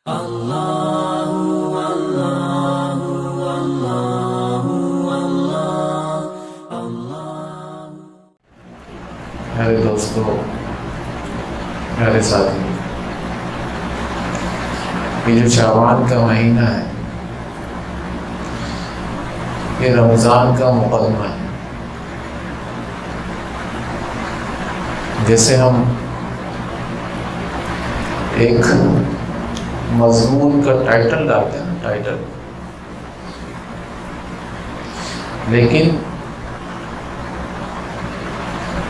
میرے دوستوں، میرے ساتھی، یہ جو شعبان کا مہینہ ہے، یہ رمضان کا مقدمہ ہے۔ جیسے ہم ایک مضمون کا ٹائٹل ڈالتے ہیں، ٹائٹل، لیکن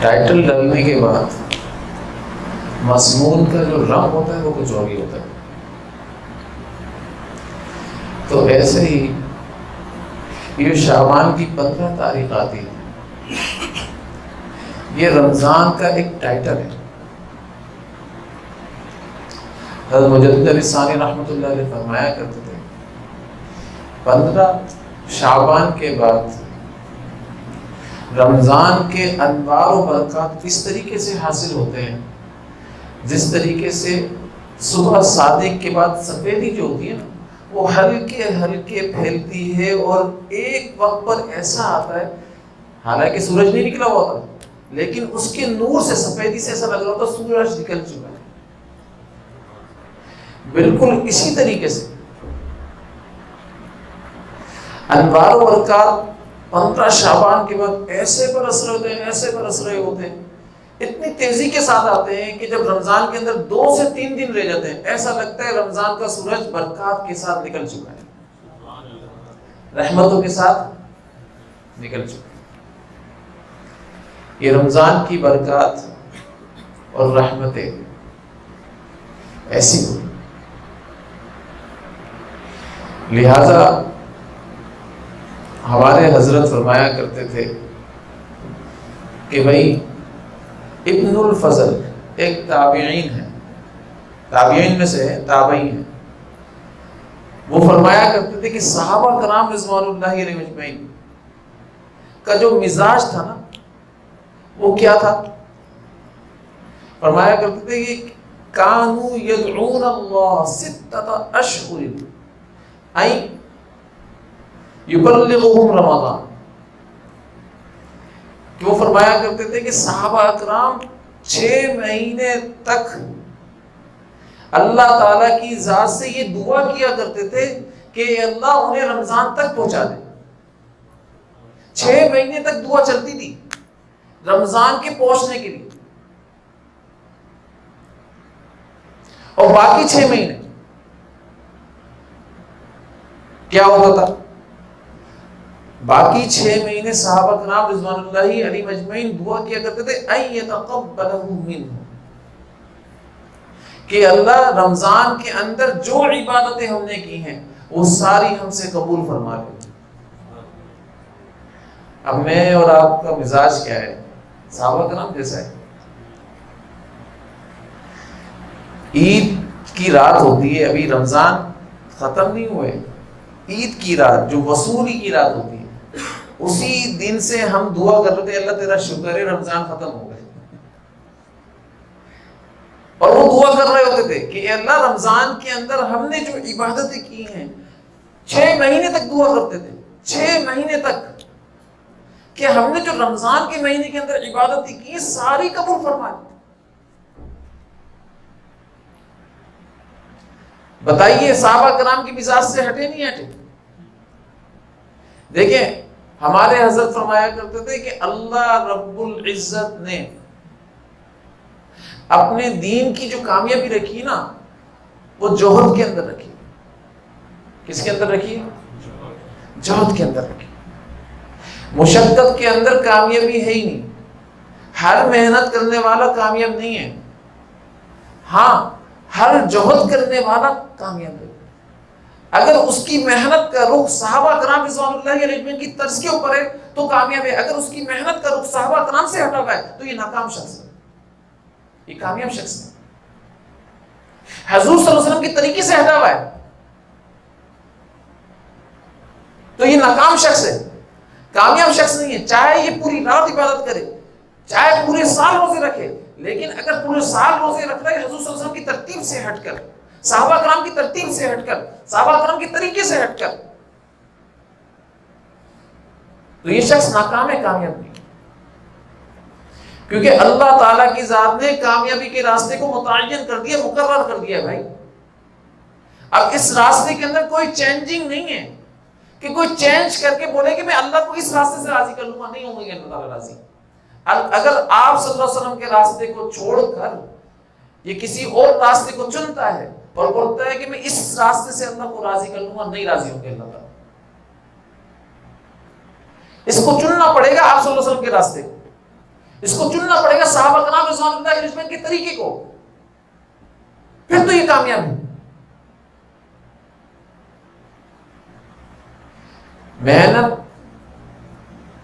ٹائٹل ڈالنے کے بعد مضمون کا جو رنگ ہوتا ہے وہ کچھ اور ہی ہوتا ہے۔ تو ایسے ہی یہ شعبان کی 15 تاریخ آتی ہے، یہ رمضان کا ایک ٹائٹل ہے۔ حضرت مجدد علی ثانی رحمۃ اللہ علیہ فرمایا کرتے تھے 15 شعبان کے بعد رمضان کے انوار و برکات اس طریقے سے حاصل ہوتے ہیں جس طریقے سے صبح صادق کے بعد سفیدی جو ہوتی ہے نا، وہ ہلکے ہلکے پھیلتی ہے اور ایک وقت پر ایسا آتا ہے، حالانکہ سورج نہیں نکلا ہوا ہوتا، لیکن اس کے نور سے، سفیدی سے ایسا لگ رہا ہوتا سورج نکل چکا ہے۔ بالکل اسی طریقے سے انوار و برکات 15 شعبان کے بعد ایسے برس رہے ہوتے ہیں، ایسے برس رہے ہوتے ہیں، اتنی تیزی کے ساتھ آتے ہیں کہ جب رمضان کے اندر 2 سے 3 دن رہ جاتے ہیں، ایسا لگتا ہے رمضان کا سورج برکات کے ساتھ نکل چکا ہے، رحمتوں کے ساتھ نکل چکا ہے۔ یہ رمضان کی برکات اور رحمتیں ایسی ہوئی، لہذا ہمارے حضرت فرمایا کرتے تھے کہ بھائی ابن الفضل ایک تابعین ہے، تابعین میں سے تابعی ہیں، وہ فرمایا کرتے تھے کہ صحابہ کرام رضوان اللہ علیہم اجمعین کا جو مزاج تھا نا، وہ کیا تھا؟ فرمایا کرتے تھے کہ کانوا یدعون اللہ 6 اشہر این یبلغہم رمضان، کہ وہ فرمایا کرتے تھے کہ صحابہ اکرام 6 مہینے تک اللہ تعالیٰ کی ذات سے یہ دعا کیا کرتے تھے کہ اللہ انہیں رمضان تک پہنچا دے۔ 6 مہینے تک دعا چلتی تھی رمضان کے پہنچنے کے لیے، اور باقی 6 مہینے کیا ہوتا تھا؟ باقی 6 مہینے صحابہ کرام رضوان اللہ علیہم اجمعین دعا کیا کرتے تھے ان یتقبلہ منہ، کہ اللہ رمضان کے اندر جو عبادتیں ہم نے کی ہیں وہ ساری ہم سے قبول فرما لے۔ اب میں اور آپ کا مزاج کیا ہے؟ صحابہ کرام جیسا ہے۔ عید کی رات ہوتی ہے، ابھی رمضان ختم نہیں ہوئے، عید کی رات جو وصولی کی رات ہوتی ہے، اسی دن سے ہم دعا کر رہے تھے اللہ تیرا شکر ہے رمضان ختم ہو گئے، اور وہ دعا کر رہے ہوتے تھے کہ اے اللہ رمضان کے اندر ہم نے جو عبادتیں کی ہیں، 6 مہینے تک دعا کرتے تھے، 6 مہینے تک، کہ ہم نے جو رمضان کے مہینے کے اندر عبادتیں کی ساری قبول فرما لی۔ بتائیے صحابہ کرام کی مزاج سے ہٹے نہیں ہٹے؟ دیکھیں ہمارے حضرت فرمایا کرتے تھے کہ اللہ رب العزت نے اپنے دین کی جو کامیابی رکھی نا، وہ جوہد کے اندر رکھی۔ کس کے اندر رکھی؟ جوہد کے اندر رکھی۔ مشقت کے اندر کامیابی ہے ہی نہیں، ہر محنت کرنے والا کامیاب نہیں ہے، ہاں ہر جوہد کرنے والا کامیاب ہے۔ اگر اس کی محنت کا رخ صحابہ کرام رضوان اللہ علیہم کی طرز کے اوپر ہے تو کامیاب ہے، اگر اس کی محنت کا رخ صحابہ کرام سے ہٹا ہوا ہے تو یہ ناکام شخص ہے، یہ کامیاب شخص ہے۔ حضور صلی اللہ علیہ وسلم کے طریقے سے ہٹا ہوا ہے تو یہ ناکام شخص ہے، کامیاب شخص نہیں ہے۔ چاہے یہ پوری رات عبادت کرے، چاہے پورے سال روزے رکھے، لیکن اگر پورے سال روزے رکھ رہے حضور صلی اللہ علیہ وسلم کی ترتیب سے ہٹ کر، صحابہ کرام کی ترتیب سے ہٹ کر، صحابہ کرام کے طریقے سے ہٹ کر، تو یہ شخص ناکام ہے، کامیاب نہیں، کیونکہ اللہ تعالیٰ کی ذات نے کامیابی کے راستے کو متعین کر دیا، مقرر کر دیا بھائی۔ اب اس راستے کے اندر کوئی چینجنگ نہیں ہے کہ کوئی چینج کر کے بولے کہ میں اللہ کو اس راستے سے راضی کر لوں گا، نہیں ہوں گے اللہ تعالیٰ راضی۔ اگر آپ صلی اللہ علیہ وسلم کے راستے کو چھوڑ کر یہ کسی اور راستے کو چنتا ہے اور بولتا ہے کہ میں اس راستے سے اللہ کو راضی کر لوں گا، نہیں راضی ہوں گے اللہ تعالیٰ۔ اس کو چننا پڑے گا آپ صلی اللہ علیہ وسلم کے راستے کو، اس کو چننا پڑے گا صحابہ کرام رضوان اللہ علیہم کے طریقے کو، پھر تو یہ کامیاب ہے۔ محنت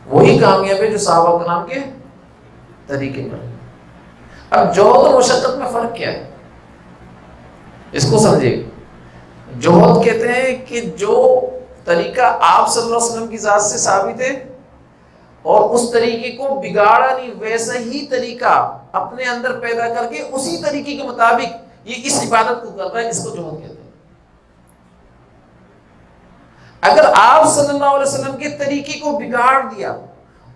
وہی کامیاب ہے جو صحابہ کرام کے طریقے پر۔ اب جوہد اور مشقت میں فرق کیا ہے، اس کو سمجھیے۔ جوہد کہتے ہیں کہ جو طریقہ آپ صلی اللہ علیہ وسلم کی ذات سے ثابت ہے اور اس طریقے کو بگاڑا نہیں، ویسا ہی طریقہ اپنے اندر پیدا کر کے اسی طریقے کے مطابق یہ اس عبادت کو کر رہا ہے، اس کو جوہد کہتے ہیں۔ اگر آپ صلی اللہ علیہ وسلم کے طریقے کو بگاڑ دیا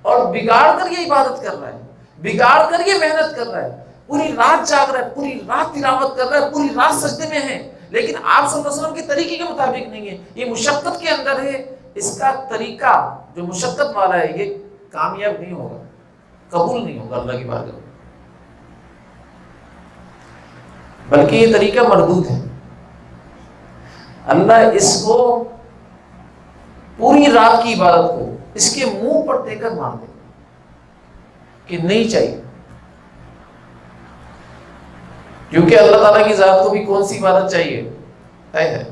اور بگاڑ کر یہ عبادت کر رہا ہے، بگاڑ کر یہ محنت کر رہا ہے، پوری رات جاگ رہا ہے، پوری رات تلاوت کر رہا ہے، پوری رات سجدے میں ہے، لیکن آپ صلی اللہ علیہ وسلم کے طریقے کے مطابق نہیں ہے، یہ مشقت کے اندر ہے، اس کا طریقہ جو مشقت والا ہے یہ کامیاب نہیں ہوگا، قبول نہیں ہوگا اللہ کی بارگاہ میں، بلکہ یہ طریقہ مردود ہے۔ اللہ اس کو پوری رات کی عبادت کو اس کے منہ پر دے کر مار دے کہ نہیں چاہیے، کیونکہ اللہ تعالیٰ کی ذات کو بھی کون سی عبادت چاہیے ہے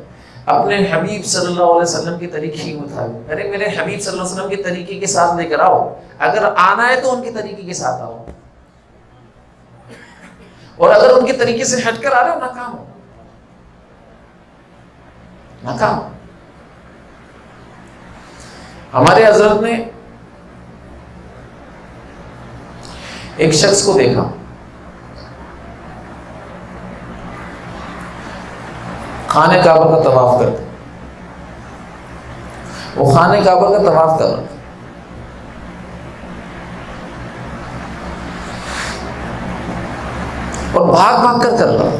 اپنے حبیب صلی اللہ علیہ وسلم کے طریقے کے مطابق۔ ارے میرے حبیب صلی اللہ علیہ وسلم کے طریقے کے ساتھ لے کر آؤ، اگر آنا ہے تو ان کے طریقے کے ساتھ آؤ، اور اگر ان کے طریقے سے ہٹ کر آ رہے ہو ناکام ہو، ناکام۔ ہمارے حضرت نے ایک شخص کو دیکھا، خانہ کعبہ کا طواف کرتے، وہ خانہ کعبہ کا طواف کر رہا تھا، اور بھاگ بھاگ کر رہا تھا۔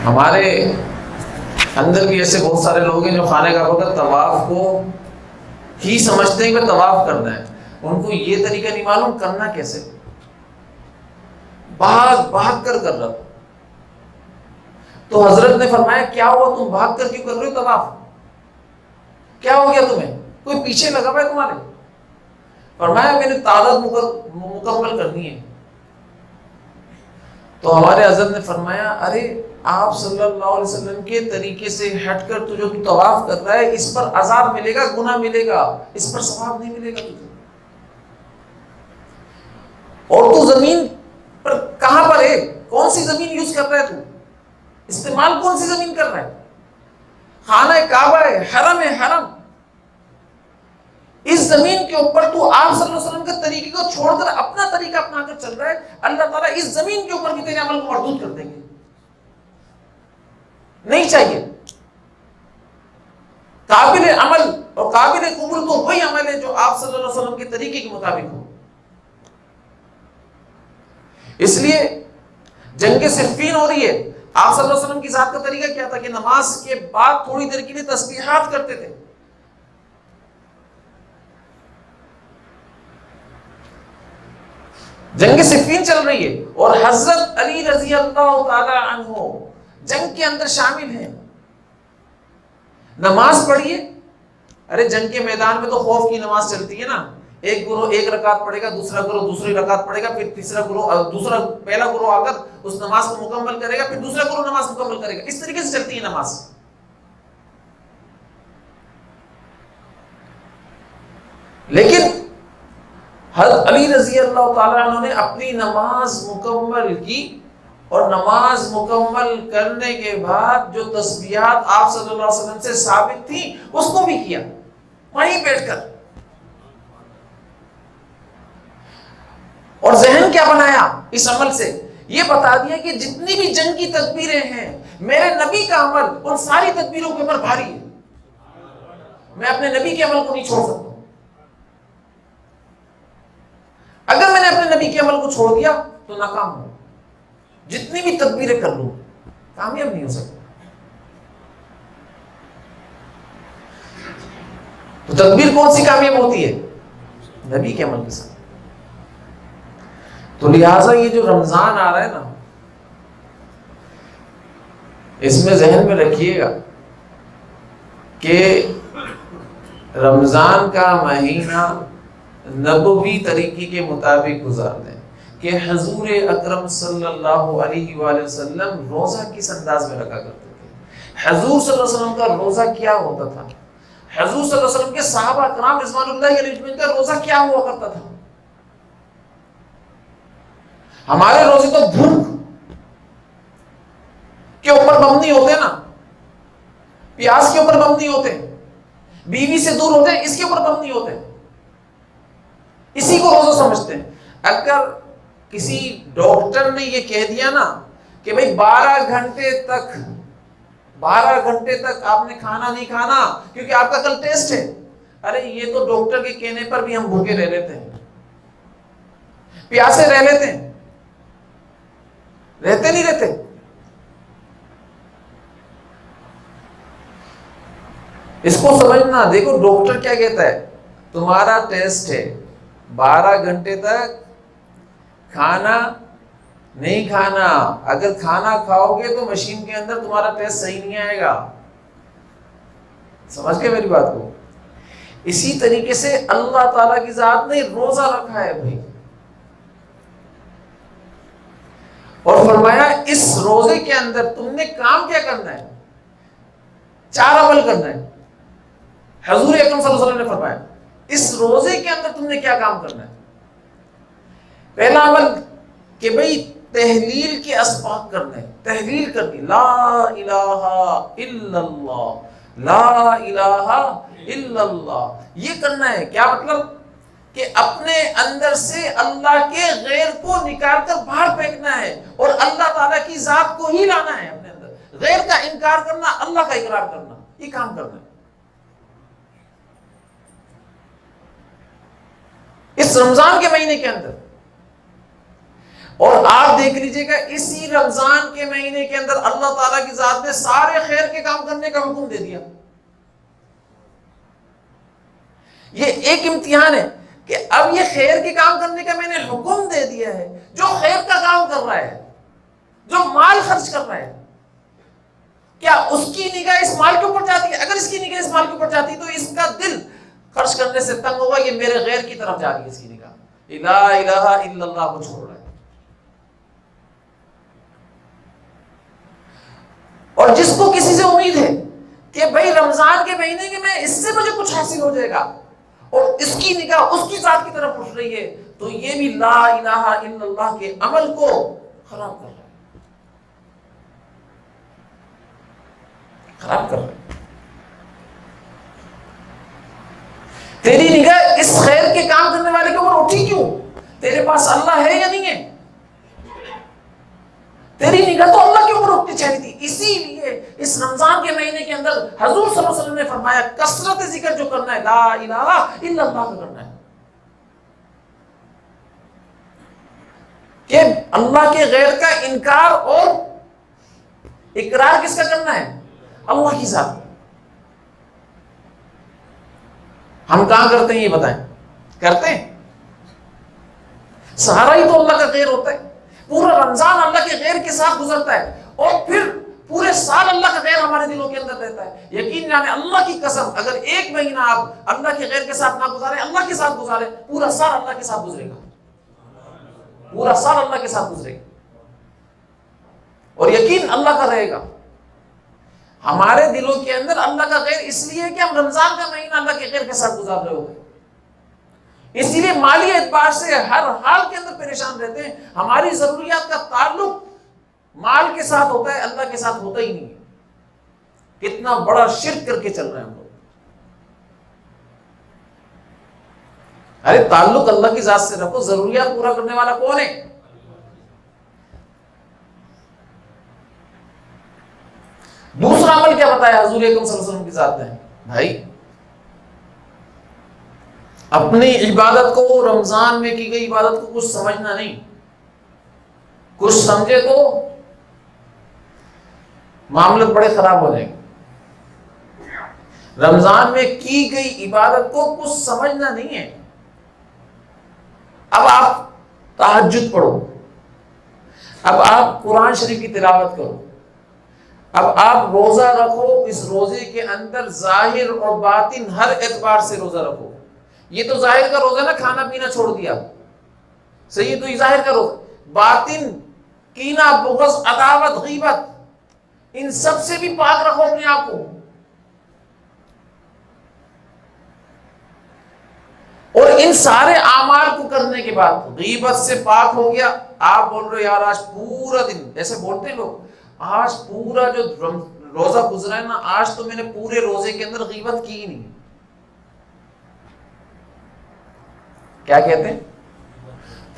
ہمارے اندر بھی ایسے بہت سارے لوگ ہیں جو خانہ کعبہ کا طواف کو ہی سمجھتے ہیں کہ طواف کرنا ہے، ان کو یہ طریقہ نہیں معلوم کرنا کیسے، بھاگ بھاگ کر رہا تھا۔ تو حضرت نے فرمایا کیا ہوا، تم بھاگ کر کیوں کر رہے ہو طواف، کیا ہو گیا تمہیں، کوئی پیچھے لگا ہوا ہے تمہارے؟ فرمایا میں نے تعداد مکمل کرنی ہے۔ تو ہمارے حضرت نے فرمایا ارے آپ صلی اللہ علیہ وسلم کے طریقے سے ہٹ کر تو جو تو طواف کر رہا ہے اس پر عذاب ملے گا، گناہ ملے گا، اس پر ثواب نہیں ملے گا تجھے۔ اور تو زمین پر کہاں پر ہے، کون سی زمین یوز کر رہا ہے، تو استعمال کون سی زمین کر رہا ہے؟ خانہ کعبہ ہے، حرم ہے، حرم، اس زمین کے اوپر تو آپ صلی اللہ علیہ وسلم کے طریقے کو چھوڑ کر اپنا طریقہ اپنا کر چل رہا ہے، اللہ تعالیٰ اس زمین کے اوپر بھی تیرے عمل کو مردود کر دیں گے، نہیں چاہیے۔ قابل عمل اور قابل قبول تو وہی عمل ہے جو آپ صلی اللہ علیہ وسلم کے طریقے کے مطابق ہو۔ اس لیے جنگ صفین ہو رہی ہے، آپ صلی اللہ علیہ وسلم کی ذات کا طریقہ کیا تھا کہ نماز کے بعد تھوڑی دیر کے لیے تسبیحات کرتے تھے۔ جنگ صفین چل رہی ہے اور حضرت علی رضی اللہ تعالی عنہ جنگ کے اندر شامل ہیں، نماز پڑھیے۔ ارے جنگ کے میدان میں تو خوف کی نماز چلتی ہے نا، ایک گروہ ایک رکعت پڑھے گا، دوسرا گروہ دوسری رکعت پڑھے گا، پھر تیسرا گروہ پہلا گروہ آ کر اس نماز کو مکمل کرے گا، پھر دوسرا گروہ نماز مکمل کرے گا، اس طریقے سے چلتی ہے نماز۔ لیکن حضرت علی رضی اللہ تعالیٰ عنہ نے اپنی نماز مکمل کی، اور نماز مکمل کرنے کے بعد جو تسبیحات آپ صلی اللہ علیہ وسلم سے ثابت تھی اس کو بھی کیا وہیں بیٹھ کر، اور ذہن کیا بنایا اس عمل سے، یہ بتا دیا کہ جتنی بھی جنگ کی تکبیریں ہیں میرے نبی کا عمل ان ساری تدبیروں کے اوپر بھاری ہے، میں اپنے نبی کے عمل کو نہیں چھوڑ سکتا. اگر میں نے اپنے نبی کے عمل کو چھوڑ دیا تو ناکام ہوں، جتنی بھی تدبیریں کر لوں کامیاب نہیں ہو سکتا. تو تدبیر کون سی کامیاب ہوتی ہے؟ نبی کے عمل کے ساتھ. تو لہٰذا یہ جو رمضان آ رہا ہے نا، اس میں ذہن میں رکھیے گا کہ رمضان کا مہینہ نبوی طریقے کے مطابق گزار دیں کہ حضور اکرم صلی اللہ علیہ وآلہ وسلم روزہ کس انداز میں رکھا کرتے تھے. حضور صلی اللہ علیہ وسلم کا روزہ کیا ہوتا تھا، حضور صلی اللہ علیہ وسلم کے صحابہ کرام رضوان اللہ علیہ اجمعین کا روزہ کیا ہوا کرتا تھا. ہمارے روزے تو بھوک کے اوپر مبنی ہوتے نا، پیاس کے اوپر مبنی ہوتے، بیوی سے دور ہوتے، اس کے اوپر مبنی ہوتے، اسی کو روزہ سمجھتے ہیں. اگر کسی ڈاکٹر نے یہ کہہ دیا نا کہ بھئی 12 گھنٹے تک آپ نے کھانا نہیں کھانا کیونکہ آپ کا کل ٹیسٹ ہے، ارے یہ تو ڈاکٹر کے کہنے پر بھی ہم بھوکے رہ لیتے ہیں، پیاسے رہ لیتے ہیں، رہتے نہیں رہتے. اس کو سمجھنا. دیکھو ڈاکٹر کیا کہتا ہے، تمہارا ٹیسٹ ہے، 12 گھنٹے تک کھانا نہیں کھانا، اگر کھانا کھاؤ گے تو مشین کے اندر تمہارا ٹیسٹ صحیح نہیں آئے گا. سمجھ گئے میری بات کو؟ اسی طریقے سے اللہ تعالیٰ کی ذات نے روزہ رکھا ہے بھائی، اور فرمایا اس روزے کے اندر تم نے کام کیا کرنا ہے، 4 عمل کرنا ہے. حضور اکرم صلی اللہ علیہ وسلم نے فرمایا اس روزے کے اندر تم نے کیا کام کرنا ہے. پہلا عمل کہ بھئی تحلیل کے اسباق کرنے، تحلیل کرنی، لا الہ الا اللہ، لا الہ الا اللہ، یہ کرنا ہے. کیا مطلب؟ کہ اپنے اندر سے اللہ کے غیر کو نکال کر باہر پھینکنا ہے اور اللہ تعالیٰ کی ذات کو ہی لانا ہے اپنے اندر. غیر کا انکار کرنا، اللہ کا اقرار کرنا، یہ کام کرنا ہے اس رمضان کے مہینے کے اندر. اور آپ دیکھ لیجئے گا اسی رمضان کے مہینے کے اندر اللہ تعالیٰ کی ذات نے سارے خیر کے کام کرنے کا حکم دے دیا. یہ ایک امتحان ہے کہ اب یہ خیر کے کام کرنے کا میں نے حکم دے دیا ہے، جو خیر کا کام کر رہا ہے، جو مال خرچ کر رہا ہے، کیا اس کی نگاہ اس مال کے اوپر جاتی ہے؟ اگر اس کی نگاہ اس مال کے اوپر جاتی تو اس کا دل خرچ کرنے سے تنگ ہوگا، یہ میرے غیر کی طرف جا رہی ہے اس کی نگاہ، لا الہ الا اللہ کو چھوڑ رہا ہے. اور جس کو کسی سے امید ہے کہ بھئی رمضان کے مہینے کے میں اس سے مجھے کچھ حاصل ہو جائے گا اور اس کی نگاہ اس کی ذات کی طرف اٹھ رہی ہے، تو یہ بھی لا الہ الا اللہ کے عمل کو خراب کر رہا ہے، خراب کر رہا ہے. تیری نگاہ اس خیر کے کام کرنے والے کے اوپر اٹھی کیوں؟ تیرے پاس اللہ ہے یا نہیں ہے؟ تیری نگاہ تو اللہ کے اوپر اٹھنی چاہیے تھی. اسی لیے اس رمضان کے مہینے کے اندر حضور صلی اللہ علیہ وسلم نے فرمایا کثرت ذکر جو کرنا ہے لا الہ الا اللہ کا کرنا ہے، کہ اللہ کے غیر کا انکار اور اقرار کس کا کرنا ہے؟ اللہ کی ذات. ہم کہاں کرتے ہیں یہ بتائیں؟ کرتے ہیں؟ سہارا ہی تو اللہ کا غیر ہوتا ہے. پورا رمضان اللہ کے غیر کے ساتھ گزرتا ہے اور پھر پورے سال اللہ کا غیر ہمارے دلوں کے اندر رہتا ہے. یقین جانے اللہ کی قسم اگر ایک مہینہ آپ اللہ کے غیر کے ساتھ نہ گزارے، اللہ کے ساتھ گزارے، پورا سال اللہ کے ساتھ گزرے گا، پورا سال اللہ کے ساتھ گزرے گا اور یقین اللہ کا رہے گا. ہمارے دلوں کے اندر اللہ کا غیر اس لیے کہ ہم رمضان کا مہینہ اللہ کے غیر کے ساتھ گزار رہے ہوگے، اسی لیے مالی اعتبار سے ہر حال کے اندر پریشان رہتے ہیں. ہماری ضروریات کا تعلق مال کے ساتھ ہوتا ہے، اللہ کے ساتھ ہوتا ہی نہیں ہے. کتنا بڑا شرک کر کے چل رہے ہیں ہم لوگ. ارے تعلق اللہ کی ذات سے رکھو. ضروریات پورا کرنے والا کون ہے؟ دوسرا عمل کیا بتایا حضور اکرم صلی اللہ علیہ وسلم کی ذات نے؟ بھائی اپنی عبادت کو، رمضان میں کی گئی عبادت کو کچھ سمجھنا نہیں، کچھ سمجھے تو معاملے بڑے خراب ہو جائیں گے۔ رمضان میں کی گئی عبادت کو کچھ سمجھنا نہیں ہے۔ اب آپ تہجد پڑھو، اب آپ قرآن شریف کی تلاوت کرو، اب آپ روزہ رکھو، اس روزے کے اندر ظاہر اور باطن ہر اعتبار سے روزہ رکھو۔ یہ تو ظاہر کا روزہ نا، کھانا پینا چھوڑ دیا، صحیح ہے، تو یہ ظاہر کا روزہ۔ باطن کینہ، بغض، عداوت، غیبت، ان سب سے بھی پاک رکھو اپنے آپ کو۔ اور ان سارے اعمال کو کرنے کے بعد غیبت سے پاک ہو گیا، آپ بول رہے یار آج پورا دن، ایسے بولتے ہیں لوگ، آج پورا جو روزہ گزرا ہے نا، آج تو میں نے پورے روزے کے اندر غیبت کی ہی نہیں۔ کیا کہتے ہیں؟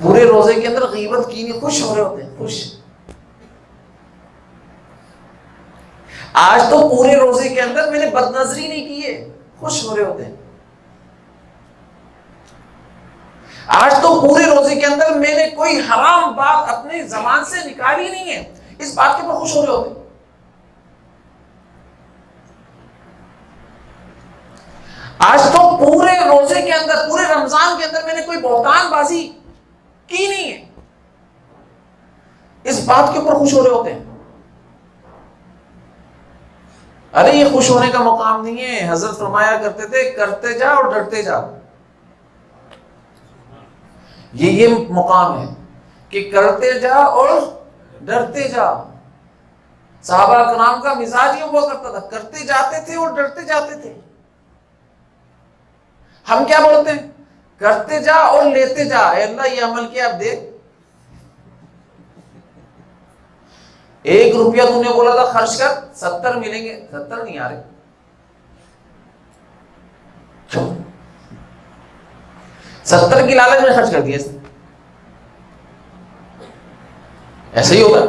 پورے روزے کے اندر غیبت کی نہیں، خوش ہو رہے ہوتے ہیں، خوش۔ آج تو پورے روزے کے اندر میں نے بد نظری نہیں کی ہے، خوش ہو رہے ہوتے ہیں۔ آج تو پورے روزے کے اندر میں نے کوئی حرام بات اپنی زبان سے نکالی نہیں ہے، اس بات کے اوپر خوش ہو رہے ہوتے ہیں۔ آج تو پورے روزے کے اندر، پورے رمضان کے اندر میں نے کوئی بہتان بازی کی نہیں ہے، اس بات کے اوپر خوش ہو رہے ہوتے ہیں۔ ارے یہ خوش ہونے کا مقام نہیں ہے۔ حضرت فرمایا کرتے تھے کرتے جا اور ڈرتے جا، یہ مقام ہے کہ کرتے جا اور ڈرتے جا۔ صحابہ کرام کا مزاج یہ ہوا کرتا تھا، کرتے جاتے تھے اور ڈرتے جاتے تھے۔ ہم کیا بولتے ہیں؟ کرتے جا اور لیتے جا، اے اللہ یہ عمل کیا اب دیکھ، 1 روپیہ تو نے بولا تھا خرچ کر، 70 ملیں گے، 70 نہیں آ رہے، 70 کی لالچ میں خرچ کر دیا۔ ایسا ہی ہوگا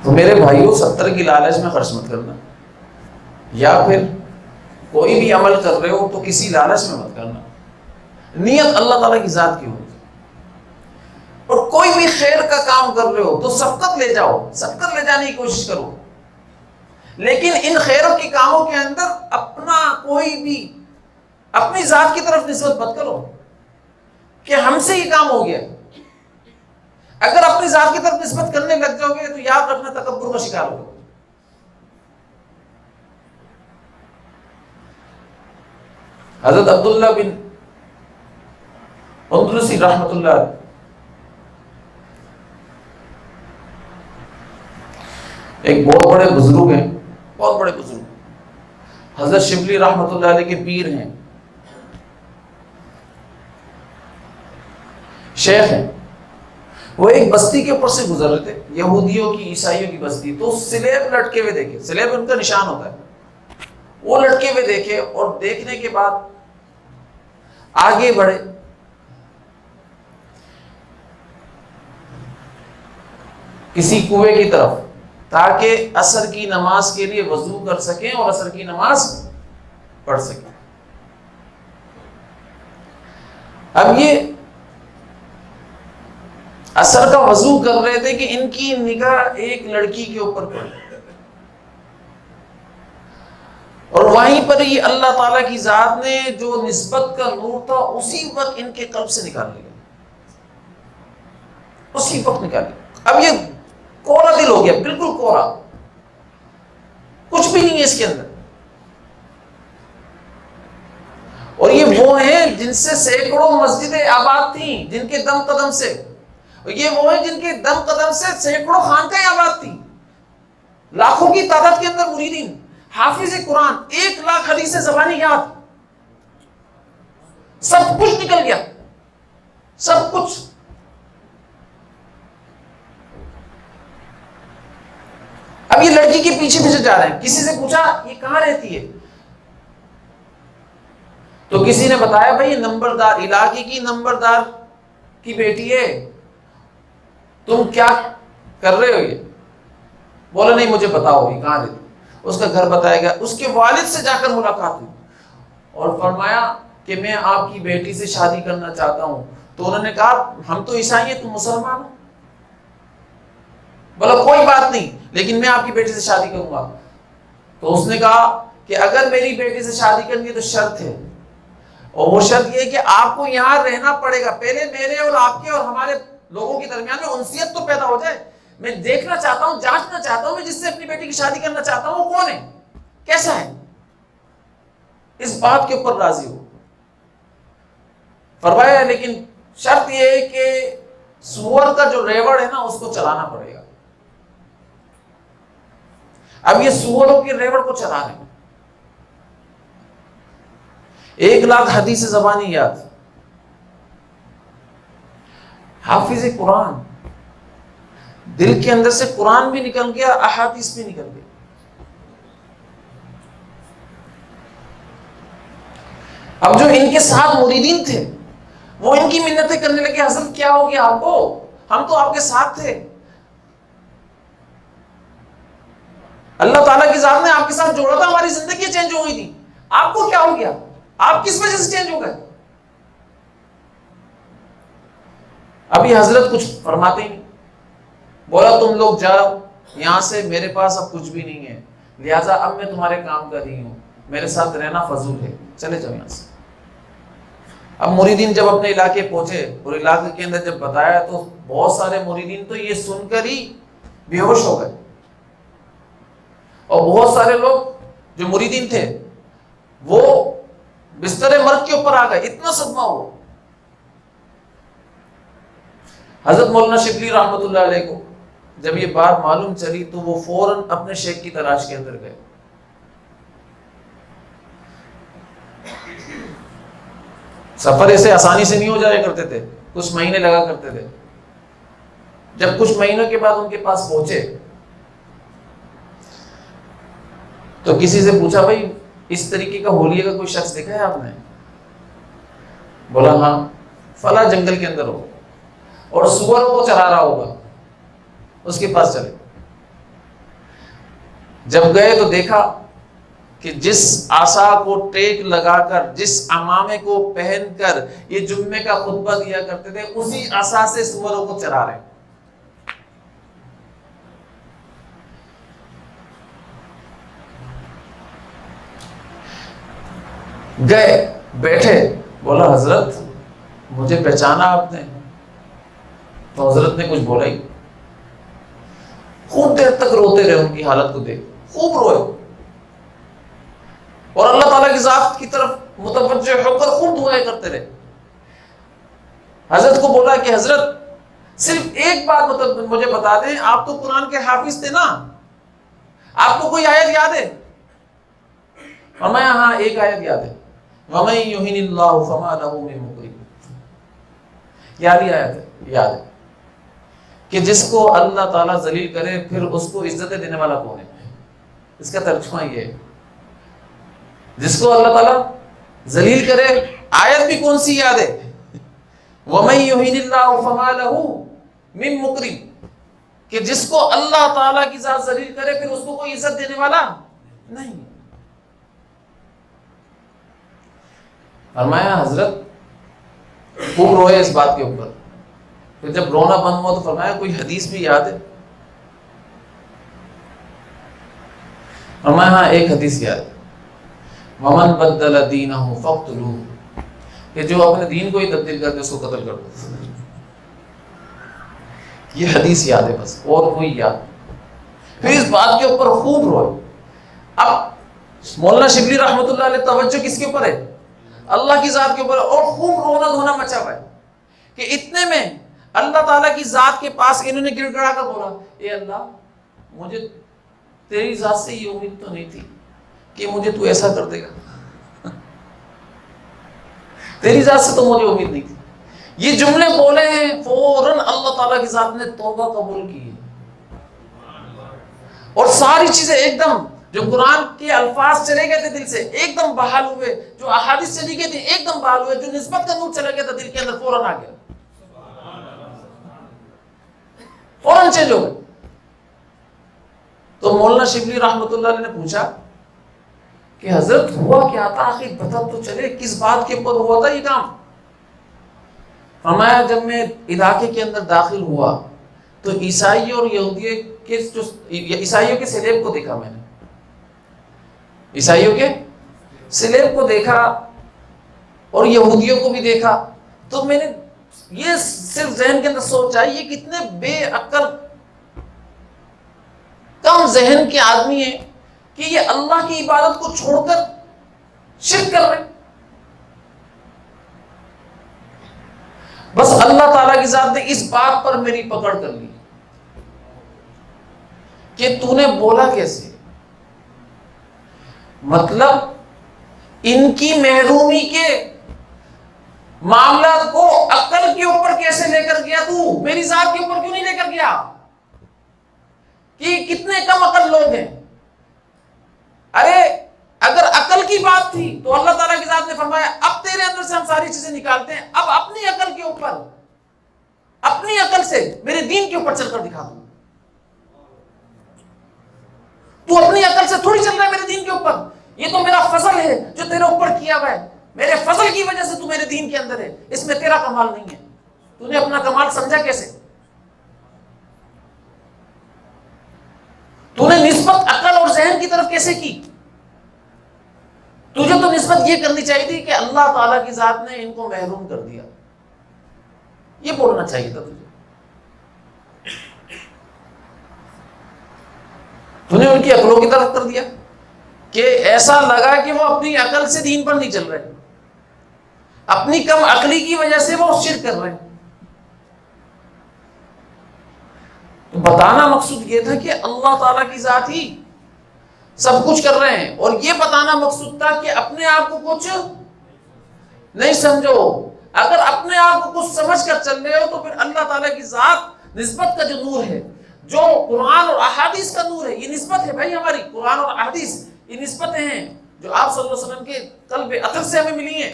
تو میرے بھائیوں، 70 کی لالچ میں خرچ مت کرنا، یا پھر کوئی بھی عمل کر رہے ہو تو کسی لالچ میں مت کرنا، نیت اللہ تعالیٰ کی ذات کی ہو۔ اور کوئی بھی خیر کا کام کر رہے ہو تو سبقت لے جاؤ، سبقت لے جانے کی کوشش کرو، لیکن ان خیروں کے کاموں کے اندر اپنا کوئی بھی اپنی ذات کی طرف نسبت مت کرو کہ ہم سے یہ کام ہو گیا۔ اگر اپنی ذات کی طرف نسبت کرنے لگ جاؤ گے تو یاد رکھنا تکبر کا شکار ہوگا۔ حضرت عبداللہ بن اندلسی رحمۃ اللہ علیہ ایک بہت بڑے بزرگ ہیں، بہت بڑے بزرگ، حضرت شبلی رحمۃ اللہ علیہ کے پیر ہیں، شیخ ہیں۔ وہ ایک بستی کے اوپر سے گزر رہے تھے، یہودیوں کی، عیسائیوں کی بستی، تو سلیب لٹکے ہوئے دیکھے، سلیب ان کا نشان ہوتا ہے، وہ لٹکے ہوئے دیکھے، اور دیکھنے کے بعد آگے بڑھے، کسی کنویں کی طرف، تاکہ عصر کی نماز کے لیے وضو کر سکیں اور عصر کی نماز پڑھ سکیں۔ اب یہ عصر کا وضو کر رہے تھے کہ ان کی نگاہ ایک لڑکی کے اوپر پڑی، اور وہیں پر ہی اللہ تعالیٰ کی ذات نے جو نسبت کا نور تھا اسی وقت ان کے قلب سے نکال لیا، اسی وقت نکال لیا۔ اب یہ کوڑا دل ہو گیا، بالکل کوڑا، کچھ بھی نہیں ہے اس کے اندر۔ اور یہ وہ ہیں جن سے سینکڑوں مسجدیں آباد تھیں، جن کے دم قدم سے، اور یہ وہ ہیں جن کے دم قدم سے سینکڑوں خانقاہیں آباد تھیں، لاکھوں کی تعداد کے اندر مریدین، حافظ قرآن، 1 لاکھ حدیث زبانی یاد، سب کچھ نکل گیا، سب کچھ۔ اب یہ لڑکی کے پیچھے پیچھے جا رہے ہیں، کسی سے پوچھا یہ کہاں رہتی ہے، تو کسی نے بتایا بھائی یہ نمبردار علاقے کی نمبردار کی بیٹی ہے، تم کیا کر رہے ہو یہ؟ بولا نہیں مجھے بتاؤ یہ کہاں رہتی. اس کا گھر بتایا گیا. اس کے والد سے جا کر ملاقات ہوئی اور فرمایا کہ میں آپ کی بیٹی سے شادی کرنا چاہتا ہوں. تو انہوں نے کہا ہم تو عیسائی ہیں تم مسلمان ہو. بولا کوئی بات نہیں لیکن میں آپ کی بیٹی سے شادی کروں گا. تو اس نے کہا کہ اگر میری بیٹی سے شادی کرنی ہے تو شرط ہے, اور وہ شرط یہ کہ آپ کو یہاں رہنا پڑے گا. پہلے میرے اور آپ کے اور ہمارے لوگوں کے درمیان میں انسیت تو پیدا ہو جائے. میں دیکھنا چاہتا ہوں, جانچنا چاہتا ہوں, میں جس سے اپنی بیٹی کی شادی کرنا چاہتا ہوں وہ کون ہے, کیسا ہے. اس بات کے اوپر راضی ہو. فرمایا لیکن شرط یہ ہے کہ سور کا جو ریوڑ ہے نا اس کو چلانا پڑے گا. اب یہ سوروں کے ریوڑ کو چلا رہے ہیں. 1,00,000 حدیث زبانی یاد, حافظ قرآن, دل کے اندر سے قرآن بھی نکل گیا, احادیث بھی نکل گئی. اب جو ان کے ساتھ مریدین تھے وہ ان کی منتیں کرنے لگے, حضرت کیا ہو گیا آپ کو, ہم تو آپ کے ساتھ تھے, اللہ تعالیٰ کی ذات نے آپ کے ساتھ جوڑا تھا, ہماری زندگی چینج ہو گئی تھی, آپ کو کیا ہو گیا, آپ کس وجہ سے چینج ہو گئے. ابھی حضرت کچھ فرماتے ہی نہیں. بولا تم لوگ جاؤ یہاں سے, میرے پاس اب کچھ بھی نہیں ہے, لہٰذا اب میں تمہارے کام کر رہی ہوں, میرے ساتھ رہنا فضول ہے, چلے جاؤ یہاں سے. اب مریدین جب اپنے علاقے پہنچے اور علاقے کے اندر جب بتایا تو بہت سارے مریدین تو یہ سن کر ہی بے ہوش ہو گئے, اور بہت سارے لوگ جو مریدین تھے وہ بستر مرگ کے اوپر آ گئے, اتنا صدمہ ہوا. حضرت مولانا شبلی رحمۃ اللہ علیہ کو جب یہ بات معلوم چلی تو وہ فوراً اپنے شیخ کی تلاش کے اندر گئے. سفر ایسے آسانی سے نہیں ہو جایا کرتے تھے, کچھ مہینے لگا کرتے تھے. جب کچھ مہینوں کے بعد ان کے پاس پہنچے تو کسی سے پوچھا بھائی اس طریقے کا ہولیے کا کوئی شخص دیکھا ہے آپ نے. بولا ہاں, فلاں جنگل کے اندر ہو اور سوروں کو چلا رہا ہوگا, اس کے پاس چلے. جب گئے تو دیکھا کہ جس عصا کو ٹیک لگا کر, جس عمامے کو پہن کر یہ جمعے کا خطبہ دیا کرتے تھے, اسی عصا سے سوروں کو چلا رہے. گئے بیٹھے, بولا حضرت مجھے پہچانا آپ نے. تو حضرت نے کچھ بولا ہی, خوب دیر تک روتے رہے, ان کی حالت کو دیکھ خوب روئے, اور اللہ تعالیٰ کی ذات کی طرف متوجہ ہو کر خوب دعائیں کرتے رہے. حضرت کو بولا کہ حضرت صرف ایک بات مجھے بتا دیں, آپ تو قرآن کے حافظ تھے نا, آپ کو کوئی آیت یاد ہے. فرمایا ہاں ایک آیت یاد ہے, وَمَن يُهِنِ اللَّهُ فَمَا لَهُ مِن مُكْرِمٍ. یاد ہے, یاد ہے کہ جس کو اللہ تعالیٰ ذلیل کرے پھر اس کو عزت دینے والا کون ہے. اس کا ترجمہ یہ ہے, جس کو اللہ تعالیٰ ذلیل کرے, آیت بھی کون سی یاد ہے, وَمَن يُهِنِ اللَّهُ فَمَا لَهُ مِن مُكْرِمٍ, کہ جس کو اللہ تعالیٰ کی ذات ذلیل کرے پھر اس کو کوئی عزت دینے والا نہیں. فرمایا حضرت خوب روئے اس بات کے اوپر. پھر جب رونا بند ہوا تو فرمایا کوئی حدیث بھی یاد ہے. فرمایا ہاں ایک حدیث یاد ہے, وَمَن بَدَّلَ دِينَهُ فَاقْتُلُوهُ, کہ جو اپنے دین کو ہی تبدیل کر دے اس کو قتل کر دو. یہ حدیث یاد ہے بس, اور کوئی یاد نہیں. پھر اس بات کے اوپر خوب روئے. اب مولانا شبلی رحمۃ اللہ علیہ توجہ کس کے اوپر ہے, اللہ کی ذات کے اوپر, اور خوب رونا دھونا مچا ہوا ہے کہ اتنے میں اللہ تعالیٰ کی ذات کے پاس انہوں نے گڑ گڑا کر بولا, اے اللہ مجھے تیری ذات سے یہ امید تو نہیں تھی کہ مجھے تو ایسا کر دے گا, تیری ذات سے تو مجھے امید نہیں تھی. یہ جملے بولے ہیں فوراً اللہ تعالیٰ کی ذات نے توبہ قبول کی ہے, اور ساری چیزیں ایک دم, جو قرآن کے الفاظ چلے گئے تھے دل سے ایک دم بحال ہوئے, جو احادیث چلی گئی تھی ایک دم بحال ہوئے, جو نسبت کا نور چلا گیا تھا دل کے اندر فوراً آ گیا, فوراً چینج ہو گئے. تو مولانا شبلی رحمۃ اللہ علیہ نے پوچھا کہ حضرت ہوا کیا تھا، آخر پتہ تو چلے کس بات کے اوپر ہوا تھا یہ کام؟ فرمایا جب میں علاقے کے اندر داخل ہوا تو عیسائی اور عیسائیوں کے سلیب کو دیکھا، میں نے عیسائیوں کے سلیب کو دیکھا اور یہودیوں کو بھی دیکھا، تو میں نے یہ صرف ذہن کے اندر سوچا یہ کتنے بے عقل کم ذہن کے آدمی ہیں کہ یہ اللہ کی عبادت کو چھوڑ کر شرک کر رہے ہیں۔ بس اللہ تعالیٰ کی ذات نے اس بات پر میری پکڑ کر لی کہ تو نے بولا کیسے، مطلب ان کی محرومی کے معاملات کو عقل کے اوپر کیسے لے کر گیا تو، میری ذات کے اوپر کیوں نہیں لے کر گیا؟ کہ کتنے کم عقل لوگ ہیں۔ ارے اگر عقل کی بات تھی تو اللہ تعالیٰ کی ذات نے فرمایا اب تیرے اندر سے ہم ساری چیزیں نکالتے ہیں، اب اپنی عقل کے اوپر، اپنی عقل سے میرے دین کے اوپر چل کر دکھا دوں۔ تو اپنی عقل سے تھوڑی چل رہا ہے میرے دین کے اوپر، یہ تو میرا فضل ہے جو تیرے اوپر کیا ہوا ہے، میرے فضل کی وجہ سے تو میرے دین کے اندر ہے، اس میں تیرا کمال نہیں ہے۔ تو نے اپنا کمال سمجھا کیسے؟ تو نے نسبت عقل اور ذہن کی طرف کیسے کی؟ تجھے تو نسبت یہ کرنی چاہیے تھی کہ اللہ تعالیٰ کی ذات نے ان کو محروم کر دیا، یہ بولنا چاہیے تھا تجھے۔ تو نے ان کی عقلوں کی طرف کر دیا کہ ایسا لگا کہ وہ اپنی عقل سے دین پر نہیں چل رہے، اپنی کم عقلی کی وجہ سے وہ شرک کر رہے ہیں۔ تو بتانا مقصود یہ تھا کہ اللہ تعالیٰ کی ذات ہی سب کچھ کر رہے ہیں، اور یہ بتانا مقصود تھا کہ اپنے آپ کو کچھ نہیں سمجھو۔ اگر اپنے آپ کو کچھ سمجھ کر چل رہے ہو تو پھر اللہ تعالیٰ کی ذات نسبت کا جو نور ہے، جو قرآن اور احادیث کا نور ہے، یہ نسبت ہے بھائی ہماری، قرآن اور احادیث یہ نسبتیں ہیں جو آپ صلی اللہ علیہ وسلم کے قلب اطہر سے ہمیں ملی ہیں،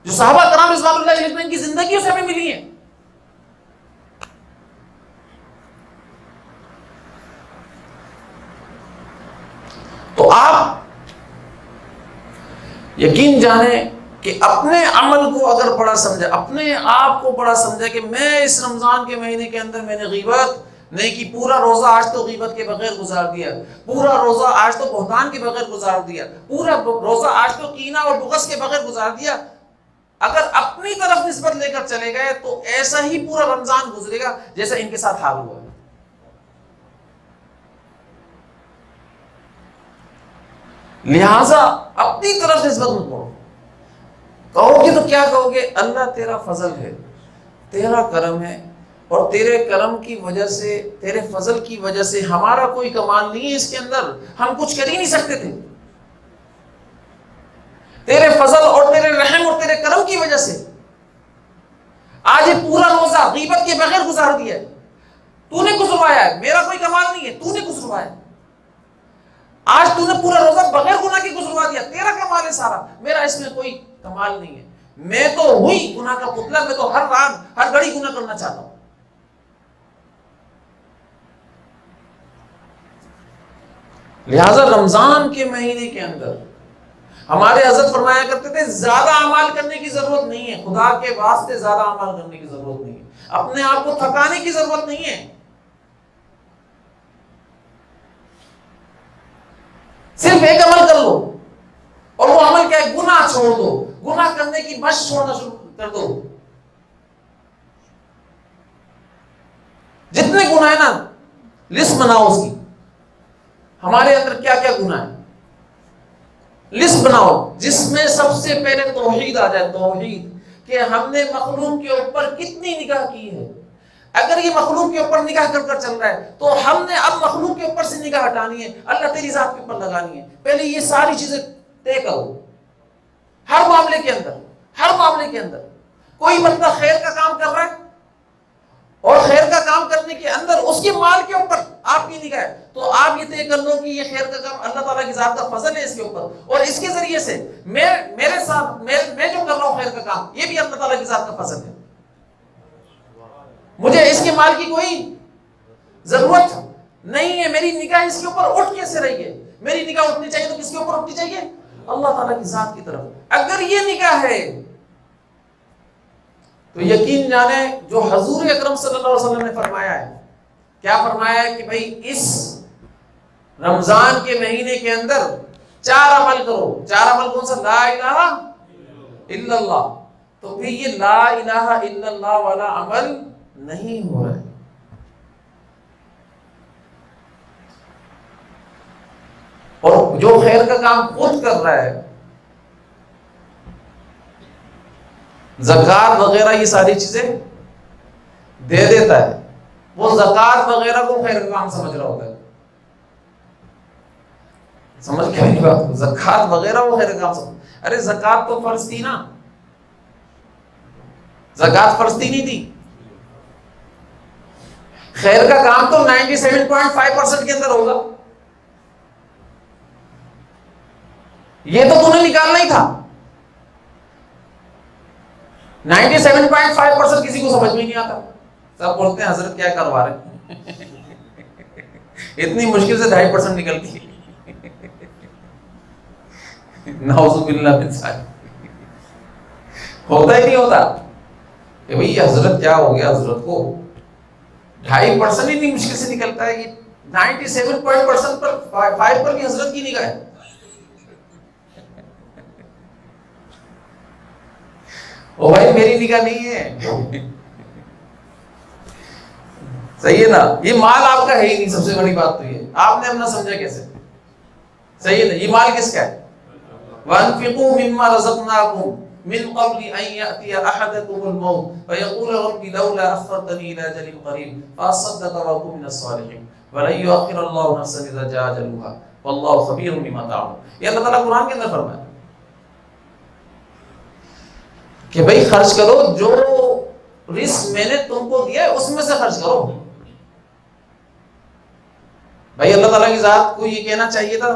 جو صحابہ کرام رضوان اللہ علیہم اجمعین کی زندگیوں سے ہمیں ملی ہیں۔ تو آپ یقین جانیں کہ اپنے عمل کو اگر بڑا سمجھا، اپنے آپ کو بڑا سمجھا کہ میں اس رمضان کے مہینے کے اندر میں نے غیبت نہیں کی، پورا روزہ آج تو غیبت کے بغیر گزار دیا، پورا روزہ آج تو بہتان کے بغیر گزار دیا، پورا روزہ آج تو کینہ اور بغض کے بغیر گزار دیا، اگر اپنی طرف نسبت لے کر چلے گئے تو ایسا ہی پورا رمضان گزرے گا جیسا ان کے ساتھ حال ہوا ہے۔ لہذا اپنی طرف نسبت مت کرو، کہو گے تو کیا کہو گے؟ اللہ تیرا فضل ہے، تیرا کرم ہے، اور تیرے کرم کی وجہ سے، تیرے فضل کی وجہ سے ہمارا کوئی کمال نہیں ہے اس کے اندر، ہم کچھ کر ہی نہیں سکتے تھے، تیرے فضل اور تیرے رحم اور تیرے کرم کی وجہ سے آج یہ پورا روزہ غیبت کے بغیر گزار دیا ہے۔ تو نے گزروایا ہے، میرا کوئی کمال نہیں ہے، تو نے گزروایا ہے۔ آج تو نے پورا روزہ بغیر گناہ کے گزروا دیا، تیرا کمال ہے سارا، میرا اس میں کوئی کمال نہیں ہے، میں تو ہوئی گناہ کا پتلا، میں تو ہر رات ہر گھڑی گناہ کرنا چاہتا ہوں۔ لہذا رمضان کے مہینے کے اندر ہمارے حضرت فرمایا کرتے تھے زیادہ اعمال کرنے کی ضرورت نہیں ہے، خدا کے واسطے زیادہ اعمال کرنے کی ضرورت نہیں ہے، اپنے آپ کو تھکانے کی ضرورت نہیں ہے، صرف ایک عمل کر لو، اور وہ عمل کیا ہے؟ گناہ چھوڑ دو، گناہ کرنے کی مشق چھوڑنا شروع کر دو۔ جتنے گناہ ہیں نا لسٹ بناؤ اس کی، ہمارے اندر کیا کیا گناہ ہے لسٹ بناؤ، جس میں سب سے پہلے توحید آ جائے، توحید، کہ ہم نے مخلوق کے اوپر کتنی نگاہ کی ہے۔ اگر یہ مخلوق کے اوپر نگاہ کر کر چل رہا ہے تو ہم نے اب مخلوق کے اوپر سے نگاہ ہٹانی ہے، اللہ تیری ذات کے اوپر لگانی ہے۔ پہلے یہ ساری چیزیں طے کرو، ہر معاملے کے اندر، ہر معاملے کے اندر کوئی بندہ خیر کا کام کر رہا ہے اور خیر کا کام کرنے کے اندر اس کے مال کے اوپر آپ کی نگاہ ہے، تو آپ یہ طے کر لو کہ یہ خیر کا کام اللہ تعالیٰ کی ذات کا فضل ہے اس کے اوپر، اور اس کے ذریعے سے میرے ساتھ میں جو کر رہا ہوں خیر کا کام، یہ بھی اللہ تعالیٰ کی ذات کا فضل ہے، مجھے اس کے مال کی کوئی ضرورت نہیں ہے میری نگاہ اس کے اوپر اٹھ کیسے رہی ہے؟ میری نگاہ اٹھنی چاہیے تو کس کے اوپر اٹھنی چاہیے؟ اللہ تعالیٰ کی ذات کی طرف. اگر یہ نگاہ ہے تو یقین جانے جو حضور اکرم صلی اللہ علیہ وسلم نے فرمایا ہے، کیا فرمایا ہے کہ بھائی اس رمضان کے مہینے کے اندر 4 عمل کرو. 4 عمل کون سا؟ لا الہ الا اللہ. تو پھر یہ لا الہ الا اللہ والا عمل نہیں ہو رہا ہے. اور جو خیر کا کام خود کر رہا ہے، زکوٰۃ وغیرہ یہ ساری چیزیں دے دیتا ہے، وہ زکوٰۃ وغیرہ کو خیر کا کام سمجھ رہا ہوتا ہے. سمجھ کیا نہیں بات؟ زکوٰۃ وغیرہ وہ خیر کا کام سمجھ. ارے زکوٰۃ تو فرض تھی نا، زکوٰۃ فرض تھی نہیں تھی. خیر کا کام تو 97.5% کے اندر ہوگا. یہ تو نے نکالنا ہی تھا. 97.5% کسی کو سمجھ میں نہیں آتا. سب بولتے ہیں حضرت کیا کروا رہے ہیں اتنی مشکل سے 2.5% نکلتی ہے. نعوذ باللہ من ذالک. ہوتا ہی نہیں ہوتا کہ بھئی یہ حضرت کیا ہو گیا، حضرت کو 2.5% اتنی مشکل سے نکلتا ہے. کہ 97% پر 5 پر بھی حضرت کی نگاہ ہے. او بھائی میری نگاہ نہیں ہے. صحیح ہے نا؟ یہ مال آپ کا ہے ہی نہیں. سب سے بڑی بات تو یہ آپ نے اپنا سمجھا کیسے؟ صحیح ہے نا؟ یہ مال کس کا ہے؟ وَأَنفِقُوا مِمَّا رَزَقْنَاكُمْ مِنْ قَبْلِ أَنْ يَأْتِيَ أَحَدَكُمُ الْمَوْتُ فَيَقُولَ رَبِّ لَوْلَا أَخَّرْتَنِي إِلَىٰ أَجَلٍ قَرِيبٍ فَأَصَّدَّقَ وَأَكُن مِّنَ الصَّالِحِينَ وَلَن يُؤَخِّرَ اللَّهُ نَفْسًا إِذَا جَاءَ أَجَلُهَا وَاللَّهُ خَبِيرٌ بِمَا تَعْمَلُونَ. یہ اللہ تعالیٰ قرآن کے اندر فرمایا کہ بھائی خرچ کرو، جو رزق میں نے تم کو دیا ہے اس میں سے خرچ کرو. بھائی اللہ تعالیٰ کی ذات کو یہ کہنا چاہیے تھا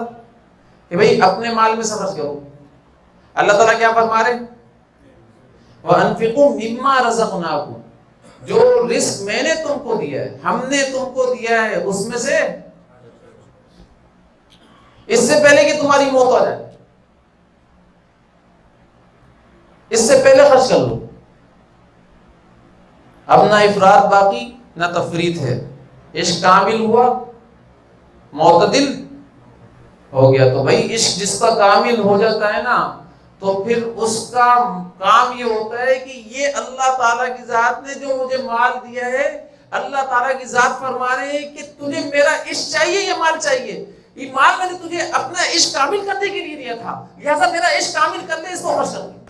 کہ بھائی اپنے مال میں سے خرچ کرو. اللہ تعالیٰ کیا فرما رہے؟ وَأَنفِقُوا مِمَّا رَزَقْنَاكُمْ، جو رزق میں نے تم کو دیا ہے، ہم نے تم کو دیا ہے، اس میں سے اس سے پہلے کہ تمہاری موت آ جائے، اس سے پہلے خرچ کر لو. اب نہ افراط باقی نہ تفریط ہے. عشق کامل ہوا، معتدل ہو گیا. تو بھائی عشق جس کا کامل ہو جاتا ہے نا، تو پھر اس کا کام یہ ہوتا ہے کہ یہ اللہ تعالیٰ کی ذات نے جو مجھے مال دیا ہے، اللہ تعالیٰ کی ذات فرما رہے ہیں کہ تجھے میرا عشق چاہیے یا مال چاہیے؟ یہ مال میں نے تجھے اپنا عشق کامل کرنے کے لیے دیا تھا، لہذا میرا عشق کامل کر لے، اس کو خرچ کر لے.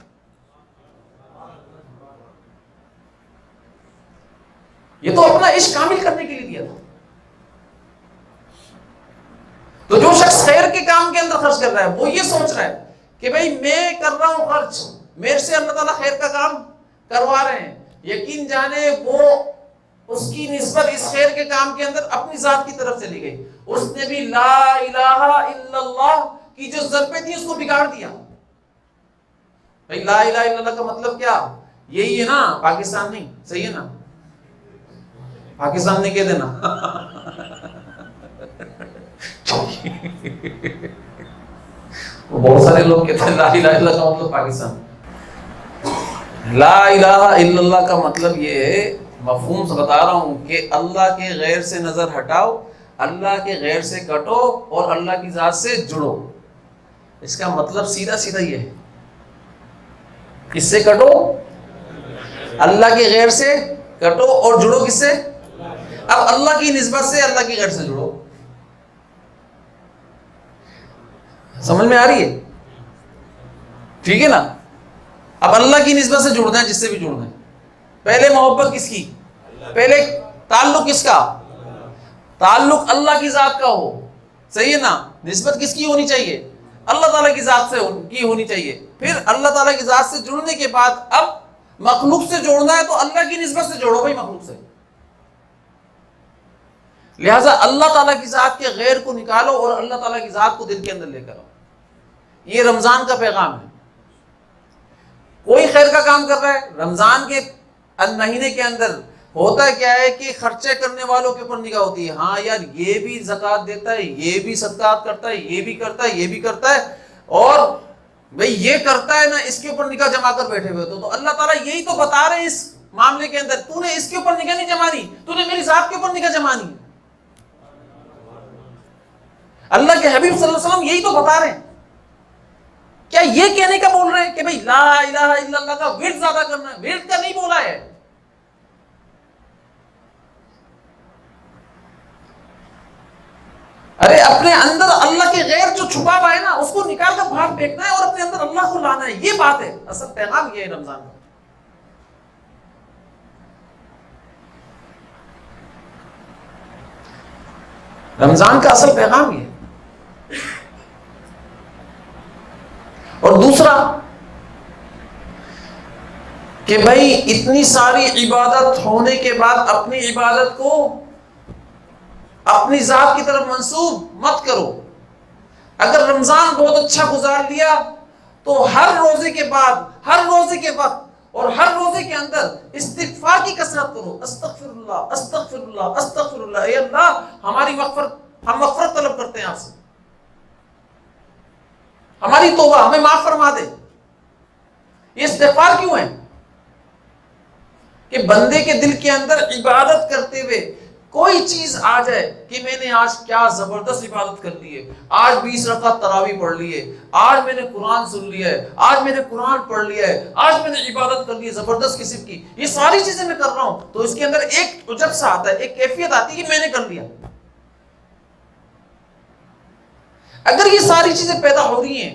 یہ تو اپنا عشق کامل کرنے کے لیے دیا تھا. تو جو شخص خیر کے کام کے اندر خرچ کر رہا ہے، وہ یہ سوچ رہا ہے کہ بھئی میں کر رہا ہوں خرچ، میرے سے اللہ تعالیٰ خیر کا کام کروا رہے ہیں. یقین جانے وہ اس کی نسبت اس خیر کے کام کے اندر اپنی ذات کی طرف چلی گئی. اس نے بھی لا الہ الا اللہ کی جو ضربیں تھی اس کو بگاڑ دیا. بھئی لا الہ الا اللہ کا مطلب کیا؟ یہی ہے نا، پاکستان نہیں. صحیح ہے نا؟ پاکستان نہیں کہہ دینا بہت سارے لوگ کہتے ہیں لا الہ الا اللہ کا مطلب پاکستان. لا الہ الا اللہ کا مطلب یہ ہے، مفہوم سے بتا رہا ہوں، کہ اللہ کے غیر سے نظر ہٹاؤ، اللہ کے غیر سے کٹو اور اللہ کی ذات سے جڑو. اس کا مطلب سیدھا سیدھا یہ ہے. کس سے کٹو؟ اللہ کے غیر سے کٹو اور جڑو کس سے؟ اب اللہ کی نسبت سے اللہ کی غیر سے جڑو. سمجھ میں آ رہی ہے؟ ٹھیک ہے نا؟ اب اللہ کی نسبت سے جڑنا ہے، جس سے بھی جڑنا ہے. پہلے محبت کس کی؟ پہلے تعلق کس کا؟ تعلق اللہ کی ذات کا ہو. صحیح ہے نا؟ نسبت کس کی ہونی چاہیے؟ اللہ تعالیٰ کی ذات سے کی ہونی چاہیے. پھر اللہ تعالیٰ کی ذات سے جڑنے کے بعد اب مخلوق سے جوڑنا ہے تو اللہ کی نسبت سے جوڑو بھائی مخلوق سے. لہٰذا اللہ تعالیٰ کی ذات کے غیر کو نکالو اور اللہ تعالیٰ کی ذات کو دل کے اندر لے کر آؤ. یہ رمضان کا پیغام ہے. کوئی خیر کا کام کر رہا ہے رمضان کے مہینے کے اندر ہوتا کیا ہے کہ خرچے کرنے والوں کے اوپر نگاہ ہوتی ہے، ہاں یار یہ بھی زکوٰۃ دیتا ہے، یہ بھی صدقات کرتا ہے، یہ بھی کرتا ہے، یہ بھی کرتا ہے، اور بھئی یہ کرتا ہے نا، اس کے اوپر نگاہ جما کر بیٹھے ہوئے تو اللہ تعالیٰ یہی تو بتا رہے ہیں اس معاملے کے اندر، تو نے اس کے اوپر نگاہ نہیں جمانی، تو نے میری ذات کے اوپر نگاہ جمانی ہے۔ اللہ کے حبیب صلی اللہ علیہ وسلم یہی تو بتا رہے ہیں۔ کیا یہ کہنے کا بول رہے ہیں کہ بھئی لا الہ الا اللہ کا ورد زیادہ کرنا ہے؟ ورد کا نہیں بولا ہے۔ ارے اپنے اندر اللہ کے غیر جو چھپا ہوا ہے نا، اس کو نکال کر باہر پھینکنا ہے اور اپنے اندر اللہ کو لانا ہے، یہ بات ہے، اصل پیغام یہ ہے رمضان کا۔ رمضان کا اصل پیغام یہ ہے۔ اور دوسرا کہ بھائی اتنی ساری عبادت ہونے کے بعد اپنی عبادت کو اپنی ذات کی طرف منسوب مت کرو۔ اگر رمضان بہت اچھا گزار لیا تو ہر روزے کے بعد، ہر روزے کے وقت اور ہر روزے کے اندر استغفار کی کثرت کرو۔ استغفر اللہ، استغفر اللہ، استغفر اللہ، اے اللہ ہماری مغفرت، ہم مغفرت طلب کرتے ہیں آپ سے، ہماری توبہ، ہمیں معاف فرما دے۔ یہ استغفار کیوں ہے؟ کہ بندے کے دل کے اندر عبادت کرتے ہوئے کوئی چیز آ جائے کہ میں نے آج کیا زبردست عبادت کر لی ہے، آج 20 رکعت تراویح پڑھ لی ہے، آج میں نے قرآن سن لیا ہے، آج میں نے قرآن پڑھ لیا ہے، آج میں نے عبادت کر لی ہے زبردست قسم کی، یہ ساری چیزیں میں کر رہا ہوں، تو اس کے اندر ایک عجب سا آتا ہے، ایک کیفیت آتی ہے کہ میں نے کر لیا۔ اگر یہ ساری چیزیں پیدا ہو رہی ہیں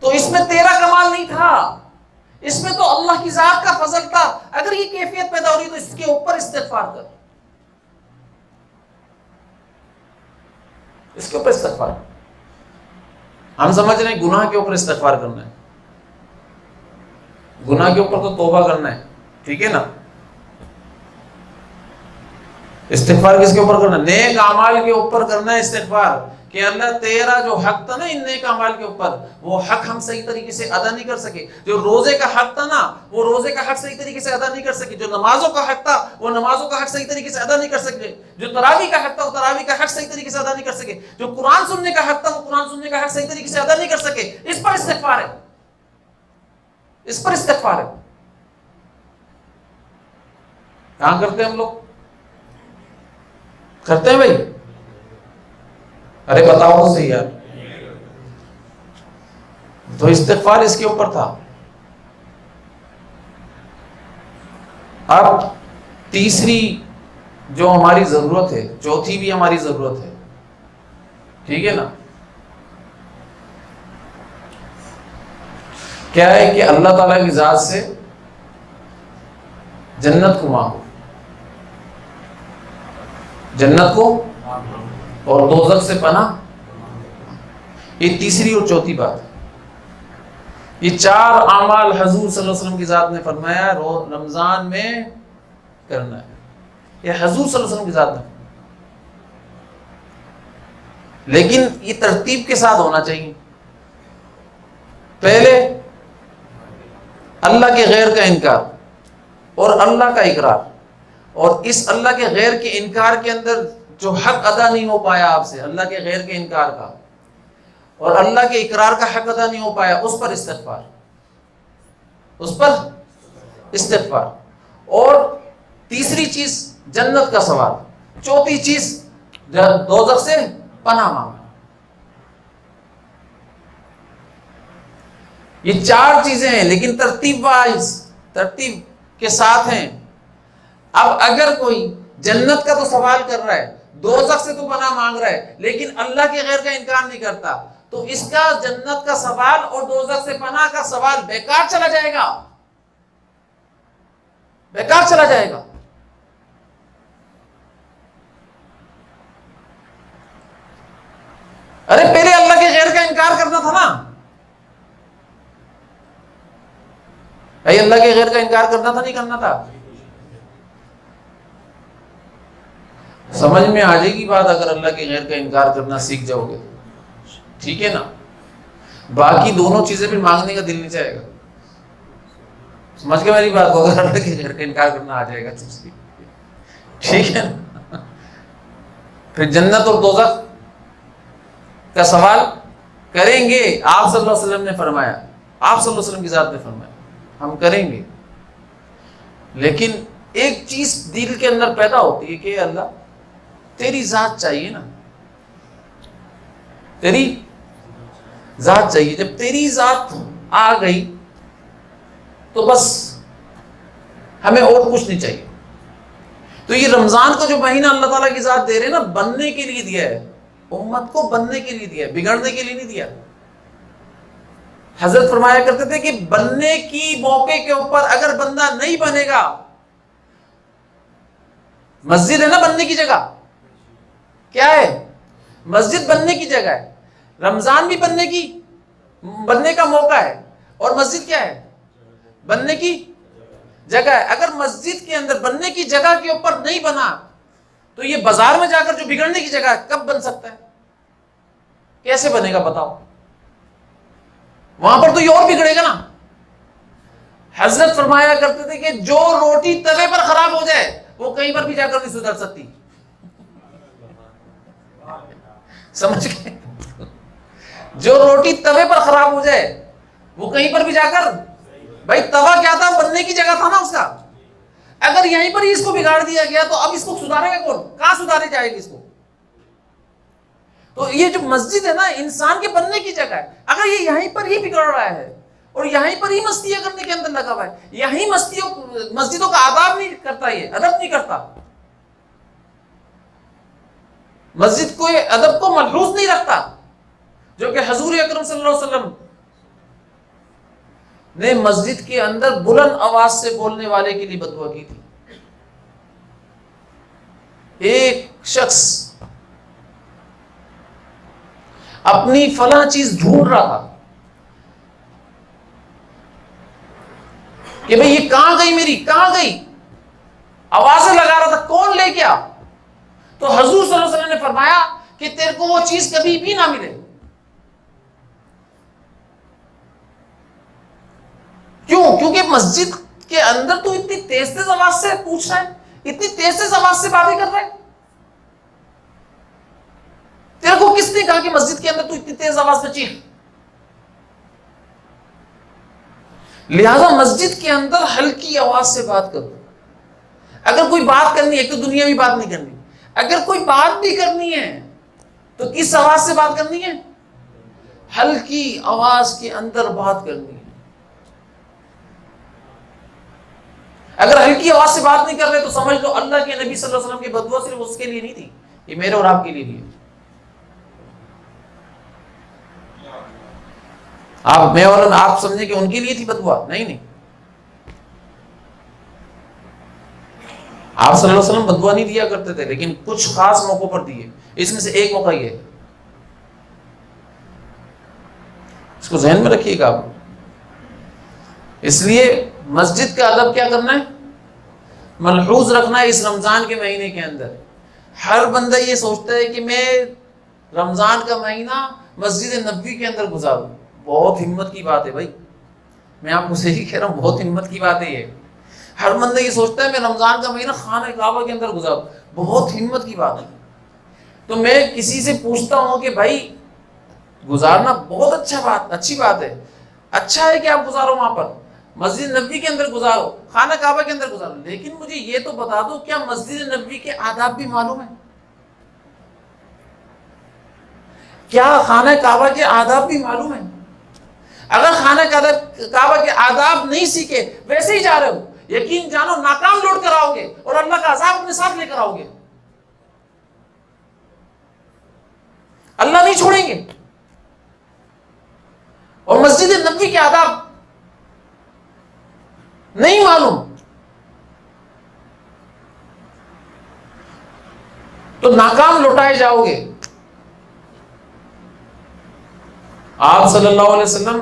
تو اس میں تیرا کمال نہیں تھا، اس میں تو اللہ کی ذات کا فضل تھا۔ اگر یہ کیفیت پیدا ہو رہی ہے تو اس کے اوپر استغفار کر، اس کے اوپر استغفار۔ ہم سمجھ رہے ہیں گناہ کے اوپر استغفار کرنا ہے، گناہ کے اوپر تو توبہ کرنا ہے، ٹھیک ہے نا۔ استغفار کس کے اوپر کرنا ہے؟ نیک اعمال کے اوپر کرنا ہے استغفار، کہ اللہ تیرا جو حق تھا نا ان نیک اعمال کے اوپر، وہ حق ہم صحیح طریقے سے ادا نہیں کر سکے۔ جو روزے کا حق تھا نا، وہ روزے کا حق صحیح طریقے سے ادا نہیں کر سکے۔ جو نمازوں کا حق تھا، وہ نمازوں کا حق صحیح طریقے سے ادا نہیں کر سکے۔ جو تراویح کا حق تھا، وہ تراویح کا حق صحیح طریقے سے ادا نہیں کر سکے۔ جو قرآن سننے کا حق تھا، وہ قرآن سننے کا حق صحیح طریقے سے ادا نہیں کر سکے۔ اس پر استغفار ہے، اس پر استغفار ہے۔ کہاں کرتے ہیں ہم لوگ؟ کرتے ہیں بھائی؟ ارے بتاؤ تو صحیح یار۔ تو استغفار اس کے اوپر تھا۔ اب تیسری جو ہماری ضرورت ہے، چوتھی بھی ہماری ضرورت ہے، ٹھیک ہے نا، کیا ہے کہ اللہ تعالیٰ کی ذات سے جنت کو مانگو، جنت کو اور دوزخ سے پناہ۔ یہ تیسری اور چوتھی بات ہے۔ یہ 4 اعمال حضور صلی اللہ علیہ وسلم کی ذات نے فرمایا رمضان میں کرنا ہے، یہ حضور صلی اللہ علیہ وسلم کی ذات نے، لیکن یہ ترتیب کے ساتھ ہونا چاہیے۔ پہلے اللہ کے غیر کا انکار اور اللہ کا اقرار، اور اس اللہ کے غیر کے انکار کے اندر جو حق ادا نہیں ہو پایا آپ سے، اللہ کے غیر کے انکار کا، اور اللہ کے اقرار کا حق ادا نہیں ہو پایا، اس پر استغفار، اس پر استغفار۔ اور تیسری چیز جنت کا سوال، چوتھی چیز دوزخ سے پناہ مانگنا۔ یہ 4 چیزیں ہیں، لیکن ترتیب وائز، ترتیب کے ساتھ ہیں۔ اب اگر کوئی جنت کا تو سوال کر رہا ہے، دوزخ سے تو پناہ مانگ رہا ہے، لیکن اللہ کے غیر کا انکار نہیں کرتا، تو اس کا جنت کا سوال اور دوزخ سے پناہ کا سوال بیکار چلا جائے گا، بیکار چلا جائے گا۔ ارے پہلے اللہ کے غیر کا انکار کرنا تھا نا، اللہ کے غیر کا انکار کرنا تھا، نہیں کرنا تھا؟ سمجھ میں آ جائے گی بات اگر اللہ کے غیر کا انکار کرنا سیکھ جاؤ گے، ٹھیک ہے نا۔ باقی دونوں چیزیں بھی مانگنے کا دل نہیں چاہے گا، سمجھ کے میری بات کو، اگر اللہ کے گھر کا انکار کرنا آ جائے گا تو ٹھیک ہے نا. پھر جنت اور دوزخ کا سوال کریں گے. آپ صلی اللہ علیہ وسلم نے فرمایا، آپ صلی اللہ علیہ وسلم کی ذات نے فرمایا ہم کریں گے. لیکن ایک چیز دل کے اندر پیدا ہوتی ہے کہ اللہ تیری ذات چاہیے نا، تیری ذات چاہیے. جب تیری ذات آ گئی تو بس ہمیں اور کچھ نہیں چاہیے. تو یہ رمضان کا جو مہینہ اللہ تعالیٰ کی ذات دے رہے ہیں نا، بننے کے لیے دیا ہے، امت کو بننے کے لیے دیا ہے، بگڑنے کے لیے نہیں دیا. حضرت فرمایا کرتے تھے کہ بننے کی موقع کے اوپر اگر بندہ نہیں بنے گا، مسجد ہے نا بننے کی جگہ، کیا ہے؟ مسجد بننے کی جگہ ہے. رمضان بھی بننے کا موقع ہے، اور مسجد کیا ہے؟ بننے کی جگہ ہے. اگر مسجد کے اندر بننے کی جگہ کے اوپر نہیں بنا تو یہ بازار میں جا کر جو بگڑنے کی جگہ ہے کب بن سکتا ہے؟ کیسے بنے گا بتاؤ؟ وہاں پر تو یہ اور بگڑے گا نا. حضرت فرمایا کرتے تھے کہ جو روٹی توے پر خراب ہو جائے وہ کہیں پر بھی جا کر نہیں سدھر سکتی. سمجھ گئے؟ جو روٹی توے پر خراب ہو جائے وہ کہیں پر بھی جا کر، بھائی توا کیا تھا؟ بننے کی جگہ تھا نا اس کا. اگر یہیں پر ہی اس کو بگاڑ دیا گیا تو اب اس کو سدھارے گا کون؟ کہاں سدھارے جائے گی اس کو؟ تو یہ جو مسجد ہے نا انسان کے بننے کی جگہ ہے. اگر یہ یہیں پر ہی بگڑ رہا ہے اور یہیں پر ہی مستیاں کرنے کے اندر لگا ہوا ہے، یہیں مسجدوں کا آداب نہیں کرتا، یہ ادب نہیں کرتا، مسجد کو ادب کو ملحوظ نہیں رکھتا، جو کہ حضور اکرم صلی اللہ علیہ وسلم نے مسجد کے اندر بلند آواز سے بولنے والے کے لیے بددعا کی تھی. ایک شخص اپنی فلاں چیز ڈھونڈ رہا تھا کہ بھئی یہ کہاں گئی، میری کہاں گئی، آوازیں لگا رہا تھا کون لے گیا. تو حضور صلی اللہ علیہ وسلم نے فرمایا کہ تیرے کو وہ چیز کبھی بھی نہ ملے. کیوں؟ کیونکہ مسجد کے اندر تو اتنی تیز تیز آواز سے پوچھ رہا ہے، اتنی تیز تیز آواز سے باتیں کر رہا ہے. تیرے کو کس نے کہا کہ مسجد کے اندر تو اتنی تیز آواز میں چیخ؟ لہذا مسجد کے اندر ہلکی آواز سے بات کرو. اگر کوئی بات کرنی ہے، ایک تو دنیاوی بات نہیں کرنی، اگر کوئی بات بھی کرنی ہے تو کس آواز سے بات کرنی ہے؟ ہلکی آواز کے اندر بات کرنی ہے. اگر ہلکی آواز سے بات نہیں کر رہے تو سمجھ لو اللہ کے نبی صلی اللہ علیہ وسلم کی بددعا صرف اس کے لیے نہیں تھی، یہ میرے اور آپ کے لیے بھی ہے. میں اور آپ سمجھیں کہ ان کے لیے تھی بددعا؟ نہیں. آپ صلی اللہ علیہ وسلم بددعا نہیں دیا کرتے تھے، لیکن کچھ خاص موقعوں پر دیے. اس میں سے ایک موقع یہ ہے، اس کو ذہن میں رکھیے گا آپ. اس لیے مسجد کا ادب کیا کرنا ہے؟ ملحوظ رکھنا ہے. اس رمضان کے مہینے کے اندر ہر بندہ یہ سوچتا ہے کہ میں رمضان کا مہینہ مسجد نبوی کے اندر گزاروں. بہت ہمت کی بات ہے بھائی، میں آپ کو صحیح کہہ رہا ہوں، بہت ہمت کی بات ہے یہ. ہر بندہ یہ سوچتا ہے میں رمضان کا مہینہ خانہ کعبہ کے اندر گزاروں. بہت ہمت کی بات ہے. تو میں کسی سے پوچھتا ہوں کہ بھائی گزارنا بہت اچھی بات ہے، اچھا ہے کہ آپ گزارو وہاں پر، مسجد نبوی کے اندر گزارو، خانہ کعبہ کے اندر گزارو، لیکن مجھے یہ تو بتا دو کیا مسجد نبوی کے آداب بھی معلوم ہیں؟ کیا خانہ کعبہ کے آداب بھی معلوم ہیں؟ اگر خانہ کعبہ کے آداب نہیں سیکھے، ویسے ہی جا رہے ہو، یقین جانو ناکام لوٹ کر آؤ گے اور اللہ کا عذاب اپنے ساتھ لے کر آؤ گے. اللہ نہیں چھوڑیں گے. اور مسجد نبوی کے آداب نہیں معلوم تو ناکام لوٹائے جاؤ گے. آپ صلی اللہ علیہ وسلم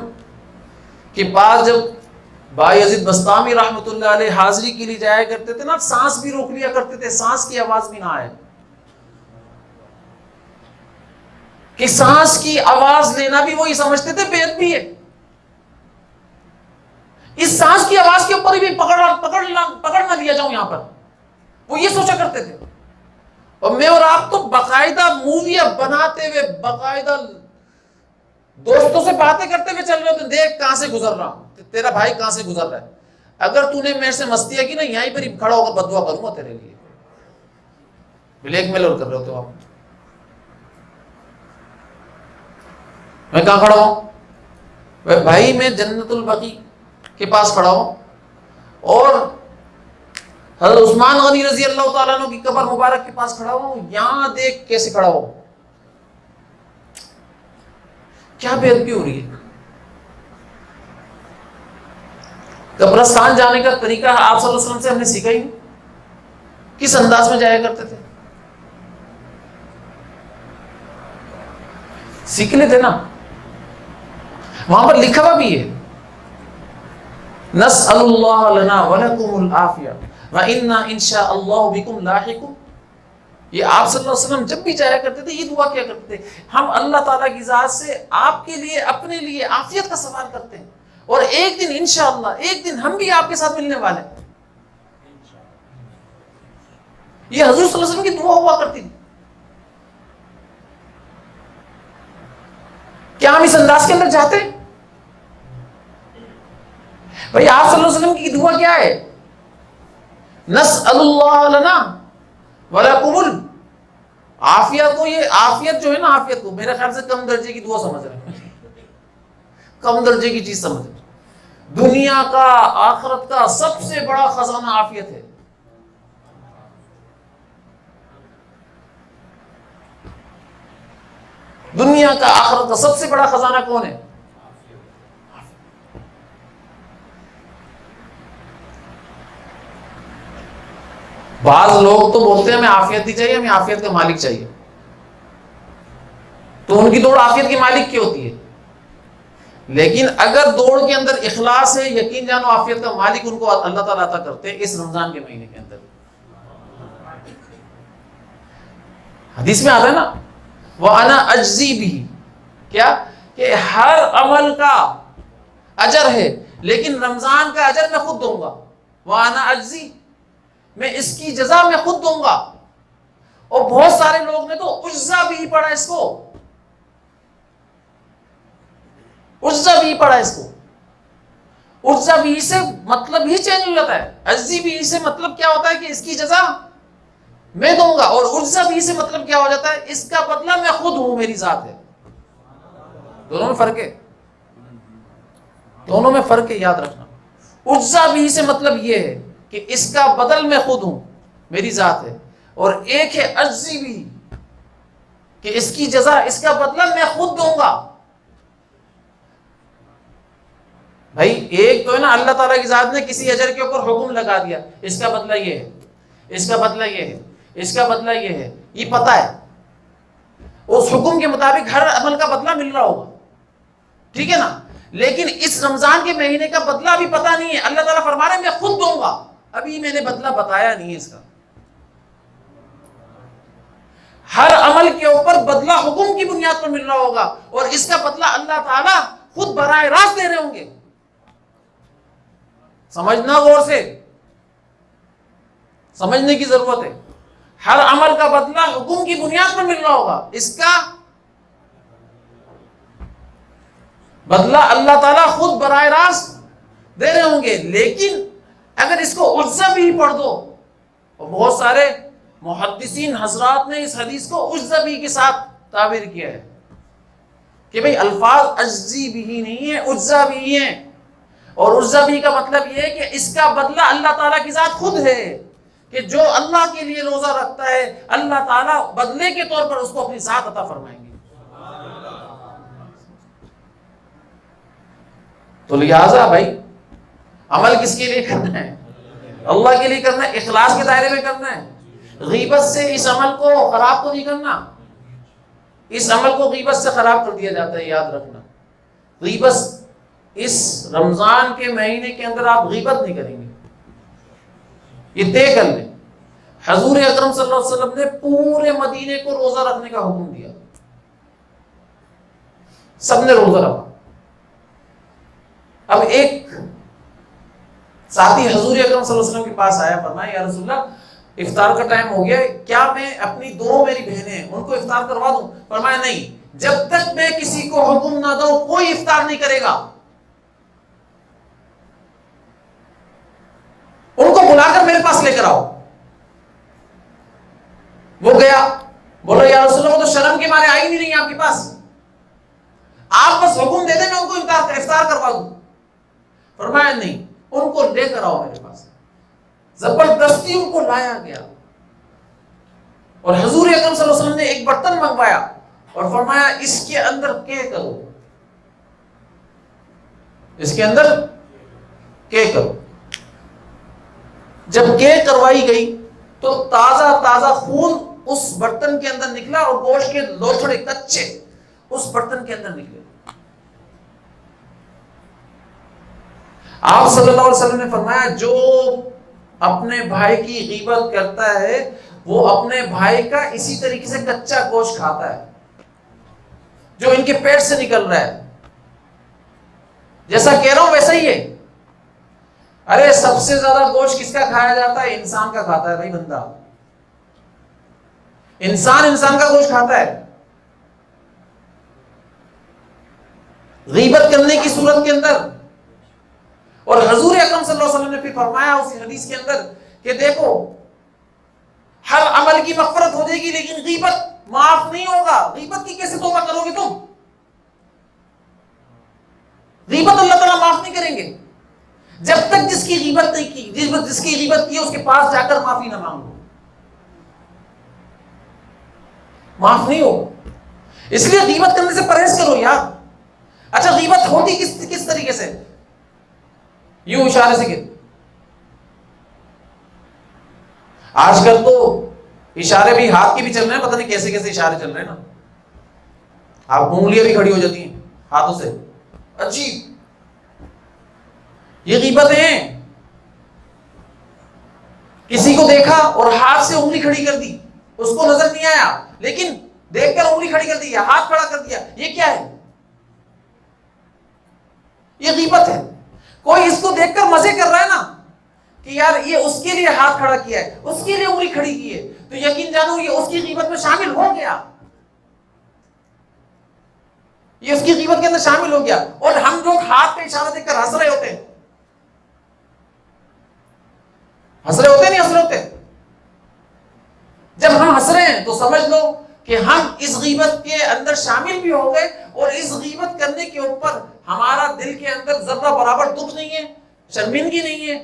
کے پاس جب بایزید بسطامی رحمۃ اللہ علیہ حاضری کے لیے جایا کرتے تھے نا، سانس بھی روک لیا کرتے تھے، سانس کی آواز بھی نہ آئے، کہ سانس کی آواز لینا بھی وہی سمجھتے تھے بے ادبی ہے. اس سانس کی آواز کے اوپر بھی پکڑ نہ لیا جاؤں یہاں پر. وہ یہ سوچا کرتے تھے. اور میں اور آپ تو باقاعدہ موویاں بناتے ہوئے، باقاعدہ دوستوں سے باتیں کرتے ہوئے چل رہے ہوتے، دیکھ کہاں سے گزر رہا ہوں، تیرا بھائی کہاں سے گزر رہا ہے. اگر تو نے میرے سے مستیاں کی نا، یہیں پر ہی کھڑا ہو کر بددعا کروں گا تیرے لیے. بلیک میل اور کر رہے ہوتے ہو آپ. میں کہاں کھڑا ہوں بھائی؟ میں جنت البقیع کے پاس کھڑا ہوں، اور حضرت عثمان غنی رضی اللہ تعالیٰ عنہ کی قبر مبارک کے پاس کھڑا ہوں. یہاں دیکھ کیسے کھڑا ہوں، کیا بے ادبی ہو رہی ہے. قبرستان جانے کا طریقہ آپ صلی اللہ علیہ وسلم سے ہم نے سیکھا ہی. کس انداز میں جایا کرتے تھے؟ سیکھ لیتے نا. وہاں پر لکھا ہوا بھی ہے، نسأل اللہ لنا ولکم العافیہ وإنا انشاء اللہ بکم لاحقون. یہ آپ صلی اللہ علیہ وسلم جب بھی جایا کرتے تھے یہ دعا کیا کرتے تھے، ہم اللہ تعالیٰ کی ذات سے آپ کے لیے، اپنے لیے عافیت کا سوال کرتے ہیں، اور ایک دن انشاءاللہ ایک دن ہم بھی آپ کے ساتھ ملنے والے ہیں. یہ حضور صلی اللہ علیہ وسلم کی دعا ہوا کرتی تھی. کیا ہم اس انداز کے اندر چاہتے ہیں؟ بھائی آپ صلی اللہ علیہ وسلم کی دعا کیا ہے؟ نسأل اللہ لنا ولکم العافیہ. کو یہ عافیت جو ہے نا، عافیت کو میرے خیال سے کم درجے کی دعا سمجھ رہے ہیں، کم درجے کی چیز سمجھ رہے ہیں. دنیا کا، آخرت کا سب سے بڑا خزانہ عافیت ہے. دنیا کا، آخرت کا سب سے بڑا خزانہ کون ہے؟ بعض لوگ تو بولتے ہیں ہمیں عافیت نہیں چاہیے، ہمیں عافیت کا مالک چاہیے. تو ان کی دوڑ عافیت کے مالک کی ہوتی ہے. لیکن اگر دوڑ کے اندر اخلاص ہے، یقین جانو عافیت کا مالک ان کو اللہ تعالیٰ عطا کرتے ہیں اس رمضان کے مہینے کے اندر. حدیث میں آتا ہے نا، وَأَنَا أَجْزِي بِهِ، کیا کہ ہر عمل کا اجر ہے لیکن رمضان کا اجر میں خود دوں گا. وَأَنَا أَجْزِي، میں اس کی جزا میں خود دوں گا. اور بہت سارے لوگ نے تو عزا بھی پڑھا اس کو، عزا بھی پڑھا اس کو. عزا بھی سے مطلب ہی چینج ہو جاتا ہے. عزی بھی سے مطلب کیا ہوتا ہے کہ اس کی جزا میں دوں گا، اور عزا بھی سے مطلب کیا ہو جاتا ہے اس کا بدلہ میں خود ہوں، میری ذات ہے. دونوں میں فرق ہے، دونوں میں فرق ہے، یاد رکھنا. عزا بھی سے مطلب یہ ہے کہ اس کا بدل میں خود ہوں، میری ذات ہے. اور ایک ہے عجزی بھی، کہ اس کی جزا، اس کا بدلہ میں خود دوں گا. بھائی ایک تو ہے نا اللہ تعالیٰ کی ذات نے کسی اجر کے اوپر حکم لگا دیا، اس کا بدلہ یہ ہے، اس کا بدلہ یہ ہے، اس کا بدلہ یہ ہے، یہ پتہ ہے اس حکم کے مطابق ہر عمل کا بدلہ مل رہا ہوگا، ٹھیک ہے نا. لیکن اس رمضان کے مہینے کا بدلہ ابھی پتہ نہیں ہے. اللہ تعالیٰ فرما رہے ہیں میں خود دوں گا، ابھی میں نے بدلہ بتایا نہیں ہے اس کا. ہر عمل کے اوپر بدلہ حکم کی بنیاد پر مل رہا ہوگا، اور اس کا بدلہ اللہ تعالیٰ خود براہ راست دے رہے ہوں گے. سمجھنا، غور سے سمجھنے کی ضرورت ہے. ہر عمل کا بدلہ حکم کی بنیاد پر مل رہا ہوگا، اس کا بدلہ اللہ تعالیٰ خود براہ راست دے رہے ہوں گے. لیکن اگر اس کو عزا بھی پڑھ دو، اور بہت سارے محدثین حضرات نے اس حدیث کو عزا بھی کے ساتھ تعبیر کیا ہے کہ بھئی الفاظ عجزی بھی نہیں ہے، عزا بھی ہیں. اور عزا بھی کا مطلب یہ ہے کہ اس کا بدلہ اللہ تعالیٰ کی ذات خود ہے، کہ جو اللہ کے لیے روزہ رکھتا ہے اللہ تعالیٰ بدلے کے طور پر اس کو اپنی ذات عطا فرمائیں گے. تو لہٰذا بھائی عمل کس کے لیے کرنا ہے؟ اللہ کے لیے کرنا ہے، اخلاص کے دائرے میں کرنا ہے. غیبت سے اس عمل کو خراب تو نہیں کرنا. اس عمل کو غیبت سے خراب کر دیا جاتا ہے، یاد رکھنا. غیبت اس رمضان کے مہینے کے اندر آپ غیبت نہیں کریں گے، یہ طے کر لیں. حضور اکرم صلی اللہ علیہ وسلم نے پورے مدینے کو روزہ رکھنے کا حکم دیا، سب نے روزہ رکھا. اب ایک ساتھی حضور اکرم صلی اللہ علیہ وسلم کے پاس آیا، فرمایا یا رسول اللہ افطار کا ٹائم ہو گیا، کیا میں اپنی دونوں میری بہنیں ہیں ان کو افطار کروا دوں؟ فرمایا نہیں، جب تک میں کسی کو حکم نہ دوں کوئی افطار نہیں کرے گا، ان کو بلا کر میرے پاس لے کر آؤ۔ وہ گیا، بولو یا رسول اللہ وہ تو شرم کے مارے آئی نہیں آپ کے پاس، آپ بس حکم دے دیں میں ان کو افطار کروا دوں۔ فرمایا نہیں، ان کو لے کر آؤ میرے پاس۔ زبردستی ان کو لایا گیا اور حضور اکرم صلی اللہ علیہ وسلم نے ایک برتن منگوایا اور فرمایا اس کے اندر کے کرو، اس کے اندر کے کرو۔ جب کے کروائی گئی تو تازہ تازہ خون اس برتن کے اندر نکلا اور گوشت کے لوتھڑے کچے اس برتن کے اندر نکلے۔ آپ صلی اللہ علیہ وسلم نے فرمایا جو اپنے بھائی کی غیبت کرتا ہے وہ اپنے بھائی کا اسی طریقے سے کچا گوشت کھاتا ہے جو ان کے پیٹ سے نکل رہا ہے۔ جیسا کہہ رہا ہوں ویسا ہی ہے۔ ارے سب سے زیادہ گوشت کس کا کھایا جاتا ہے؟ انسان کا کھاتا ہے بھائی، بندہ انسان کا گوشت کھاتا ہے۔ غیبت کرنے کی صورت کے اندر، اور حضور اکرم صلی اللہ علیہ وسلم نے پھر فرمایا اسی حدیث کے اندر کہ دیکھو ہر عمل کی مغفرت ہو جائے گی لیکن غیبت معاف نہیں ہوگا۔ غیبت کی کیسے توبہ کرو گے تم؟ غیبت اللہ تعالیٰ معاف نہیں کریں گے جب تک جس کی غیبت نہیں کی، جس کی غیبت کی اس کے پاس جا کر معافی نہ مانگو، معاف نہیں ہو۔ اس لیے غیبت کرنے سے پرہیز کرو یار۔ اچھا غیبت ہوتی کس طریقے سے؟ یوں اشارے سے کہ آج کل تو اشارے بھی ہاتھ کے بھی چل رہے ہیں، پتہ نہیں کیسے کیسے اشارے چل رہے ہیں نا، آپ انگلیاں بھی کھڑی ہو جاتی ہیں ہاتھوں سے، عجیب۔ یہ غیبتیں ہیں۔ کسی کو دیکھا اور ہاتھ سے انگلی کھڑی کر دی، اس کو نظر نہیں آیا لیکن دیکھ کر انگلی کھڑی کر دی، ہاتھ کھڑا کر دیا، یہ کیا ہے؟ یہ غیبت ہے۔ کوئی اس کو دیکھ کر مزے کر رہا ہے نا کہ یار یہ اس کے لیے ہاتھ کھڑا کیا ہے، اس کے لیے انگلی کھڑی کی ہے، تو یقین جانو یہ اس کی غیبت میں شامل ہو گیا، یہ اس کی غیبت کے اندر شامل ہو گیا۔ اور ہم لوگ ہاتھ کا اشارہ دیکھ کر ہنس رہے ہوتے ہیں، ہنس رہے ہوتے نہیں ہنس رہے ہوتے؟ جب ہم ہنس رہے ہیں تو سمجھ لو کہ ہم اس غیبت کے اندر شامل بھی ہو گئے، اور اس غیبت کرنے کے اوپر ہمارا دل کے اندر ذرہ برابر دکھ نہیں ہے، شرمندگی نہیں ہے۔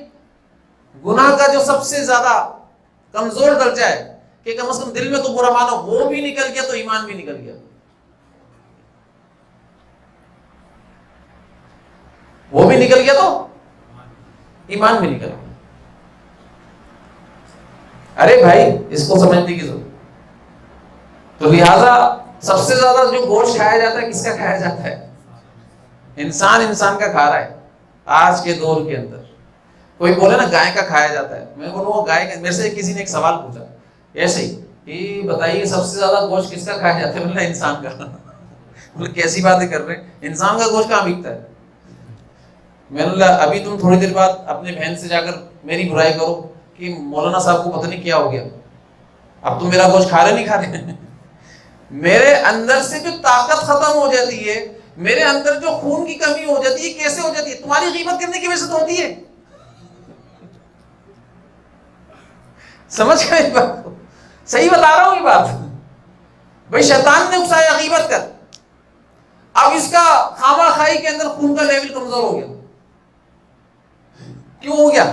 گناہ کا جو سب سے زیادہ کمزور درجہ ہے کہ کم از کم دل میں تو برا مانو، وہ بھی نکل گیا تو ایمان بھی نکل گیا، وہ بھی نکل گیا تو ایمان بھی نکل گیا۔ ارے بھائی اس کو سمجھنے کی ضرورت۔ تو لہذا سب سے زیادہ جو گوشت کھایا جاتا ہے کس کا کھایا جاتا ہے؟ انسان کا کھا رہا ہے آج کے دور کے اندر۔ کوئی بولے نا گائے کا کھایا جاتا ہے، میں بولوں گائے کا، میرے سے کسی نے ایک سوال پوچھا ایسے ہی کہ بتائیے سب سے زیادہ گوشت کس کا کھایا جاتا ہے؟ بولنا انسان کا۔ بولے کیسی باتیں کر رہے ہیں، انسان کا گوشت کہاں بکتا ہے؟ میں نے بولا ابھی تم تھوڑی دیر بعد اپنے بہن سے جا کر میری برائی کرو کہ مولانا صاحب کو پتہ نہیں کیا ہو گیا، اب تم میرا گوشت کھا رہے نہیں کھا رہے؟ میرے اندر سے جو طاقت ختم ہو جاتی ہے، میرے اندر جو خون کی کمی ہو جاتی ہے، کیسے ہو جاتی ہے؟ تمہاری غیبت کرنے کی وجہ سے تو ہوتی ہے۔ سمجھ گئے اس بات کو؟ صحیح بتا رہا ہوں یہ بات۔ بھائی شیطان نے اکسایا غیبت کر، اب اس کا خامہ خائی کے اندر خون کا لیول کمزور ہو گیا۔ کیوں ہو گیا؟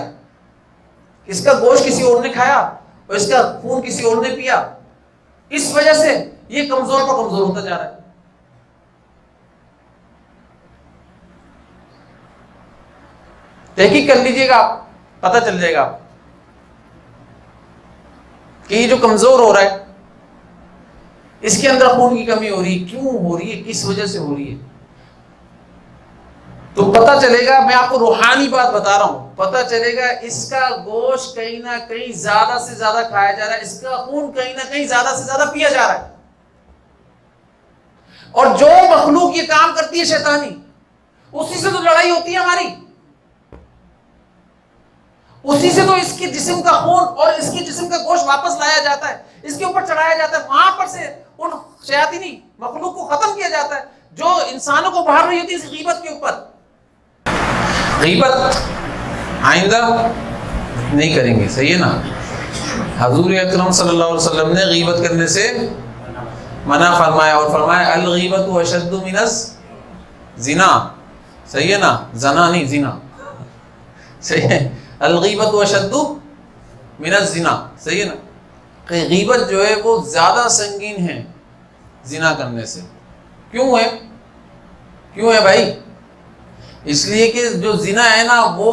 اس کا گوشت کسی اور نے کھایا اور اس کا خون کسی اور نے پیا، اس وجہ سے یہ کمزور پر کمزور ہوتا جا رہا ہے۔ تحقیق کر لیجئے گا، پتہ چل جائے گا کہ یہ جو کمزور ہو رہا ہے اس کے اندر خون کی کمی ہو رہی ہے، کیوں ہو رہی ہے، کس وجہ سے ہو رہی ہے، تو پتہ چلے گا۔ میں آپ کو روحانی بات بتا رہا ہوں، پتہ چلے گا اس کا گوشت کہیں نہ کہیں زیادہ سے زیادہ کھایا جا رہا ہے، اس کا خون کہیں نہ کہیں زیادہ سے زیادہ پیا جا رہا ہے۔ اور جو مخلوق یہ کام کرتی ہے شیطانی، اسی سے تو لڑائی ہوتی ہے ہماری۔ اسی سے تو اس کے جسم کا خون اور اس کے جسم کا گوشت واپس لایا جاتا ہے، اس کے اوپر چڑھایا جاتا ہے، وہاں پر سے ان شیاطینی مخلوق کو ختم کیا جاتا ہے جو انسانوں کو بھار رہی ہوتی ہے اس غیبت کے اوپر۔ غیبت آئندہ نہیں کریں گے، صحیح ہے نا؟ حضور اکرم صلی اللہ علیہ وسلم نے غیبت کرنے سے منع فرمایا، اور فرمایا الغیبت اشد من الزنا، صحیح ہے نا؟ زنا نہیں، زنا، صحیح ہے، الغیبت اشد من الزنا، صحیح ہے نا؟ کہ غیبت جو ہے وہ زیادہ سنگین ہے زنا کرنے سے۔ کیوں ہے؟ کیوں ہے بھائی؟ اس لیے کہ جو زنا ہے نا وہ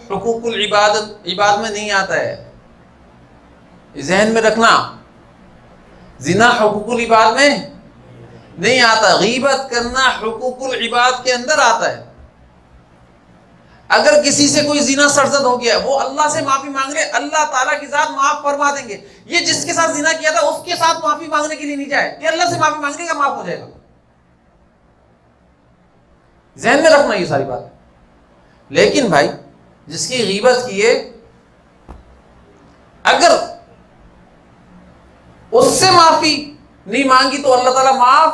حقوق عباد میں نہیں آتا ہے، ذہن میں رکھنا، زنا حقوق العباد میں نہیں آتا، غیبت کرنا حقوق العباد کے اندر آتا ہے۔ اگر کسی سے کوئی زنا سرزد ہو گیا، وہ اللہ سے معافی مانگ لے، اللہ تعالیٰ کی ذات معاف فرما دیں گے۔ یہ جس کے ساتھ زنا کیا تھا اس کے ساتھ معافی مانگنے کے لیے نہیں جائے کہ اللہ سے معافی مانگنے کا معاف ہو جائے گا، ذہن میں رکھنا یہ ساری بات۔ لیکن بھائی جس کی غیبت کیے، اگر اس سے معافی نہیں مانگی تو اللہ تعالیٰ معاف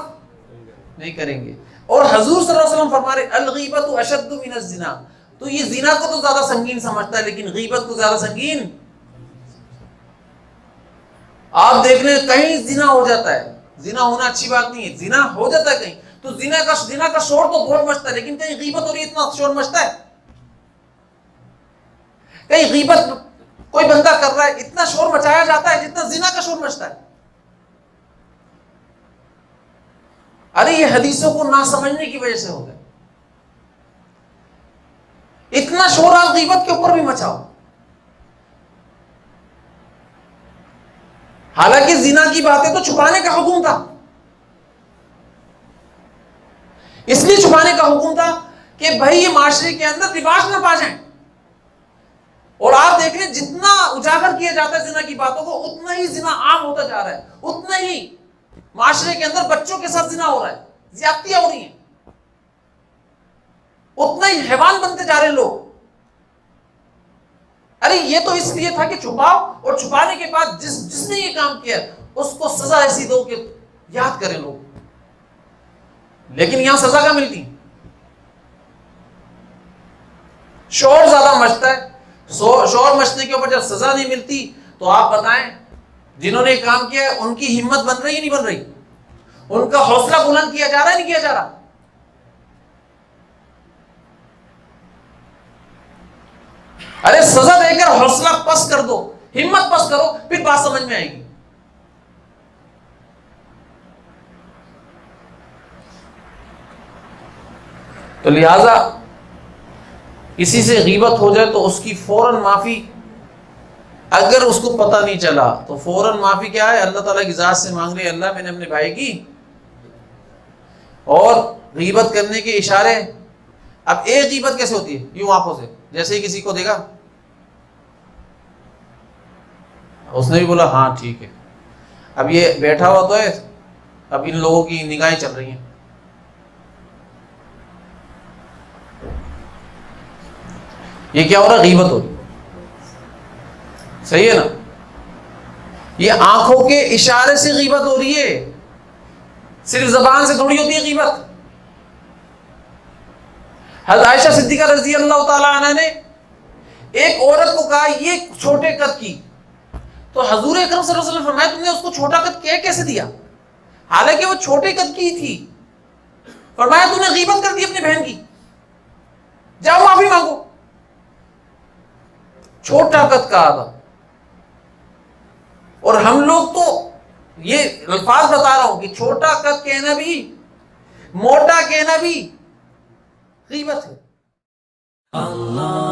نہیں کریں گے۔ اور حضور صلی اللہ علیہ وسلم فرما رہے الغیبت اشد من الزنا، تو یہ زنا کو تو زیادہ سنگین سمجھتا ہے لیکن غیبت کو زیادہ سنگین۔ آپ دیکھ لیں کہیں زنا ہو جاتا ہے، زنا ہونا اچھی بات نہیں ہے، زنا ہو جاتا ہے کہیں تو زنا کا شور تو بہت مچتا ہے، لیکن کہیں غیبت ہو رہی ہے اتنا شور مچتا ہے، کہیں غیبت کوئی بندہ کر رہا ہے اتنا شور مچایا جاتا ہے جتنا زنا کا شور مچتا ہے۔ ارے یہ حدیثوں کو نہ سمجھنے کی وجہ سے ہوتا ہے، اتنا شور آپ غیبت کے اوپر بھی مچاؤ، حالانکہ زنا کی باتیں تو چھپانے کا حکم تھا، اس لیے چھپانے کا حکم تھا کہ بھائی یہ معاشرے کے اندر رواج نہ پا جائیں۔ اور آپ دیکھ لیں جتنا اجاگر کیا جاتا ہے زنا کی باتوں کو اتنا ہی زنا عام ہوتا جا رہا ہے، اتنا ہی معاشرے کے اندر بچوں کے ساتھ زنا ہو رہا ہے، زیادتیاں ہو رہی ہیں، اتنا ہی حیوان بنتے جا رہے ہیں لوگ۔ ارے یہ تو اس لیے تھا کہ چھپاؤ، اور چھپانے کے بعد جس نے یہ کام کیا اس کو سزا ایسی دو کہ یاد کریں لوگ، لیکن یہاں سزا کیا ملتی؟ شور زیادہ مچتا ہے، شور مچنے کے اوپر جب سزا نہیں ملتی تو آپ بتائیں جنہوں نے یہ کام کیا ہے ان کی ہمت بن رہی ہے نہیں بن رہی؟ ان کا حوصلہ بلند کیا جا رہا ہے نہیں کیا جا رہا؟ ارے سزا دے کر حوصلہ پست کر دو، ہمت پست کرو، پھر بات سمجھ میں آئے گی۔ تو لہذا کسی سے غیبت ہو جائے تو اس کی فوراً معافی، اگر اس کو پتہ نہیں چلا تو فوراً معافی کیا ہے؟ اللہ تعالیٰ کی ذات سے مانگ لے، اللہ میں نے اپنے بھائی کی، اور غیبت کرنے کے اشارے۔ اب ایک غیبت کیسے ہوتی ہے؟ یوں آنکھوں سے، جیسے ہی کسی کو دیکھا اس نے بھی بولا ہاں ٹھیک ہے، اب یہ بیٹھا ہوا تو ہے، اب ان لوگوں کی نگاہیں چل رہی ہیں، یہ کیا ہو رہا ہے؟ غیبت ہو رہی، صحیح ہے نا؟ یہ آنکھوں کے اشارے سے غیبت ہو رہی ہے، صرف زبان سے تھوڑی ہوتی ہے غیبت۔ حضرت عائشہ صدیقہ رضی اللہ تعالی عنہ نے ایک عورت کو کہا یہ چھوٹے قد کی، تو حضور اکرم صلی اللہ علیہ وسلم فرمایا تم نے اس کو چھوٹا قد کیسے دیا؟ حالانکہ وہ چھوٹے قد کی تھی۔ فرمایا تم نے غیبت کر دی اپنی بہن کی، جاؤ معافی مانگو۔ چھوٹا قد کہا تھا، اور ہم لوگ تو یہ الفاظ بتا رہا ہوں کہ چھوٹا قد کہنا بھی، موٹا کہنا بھی غیبت ہے۔ اللہ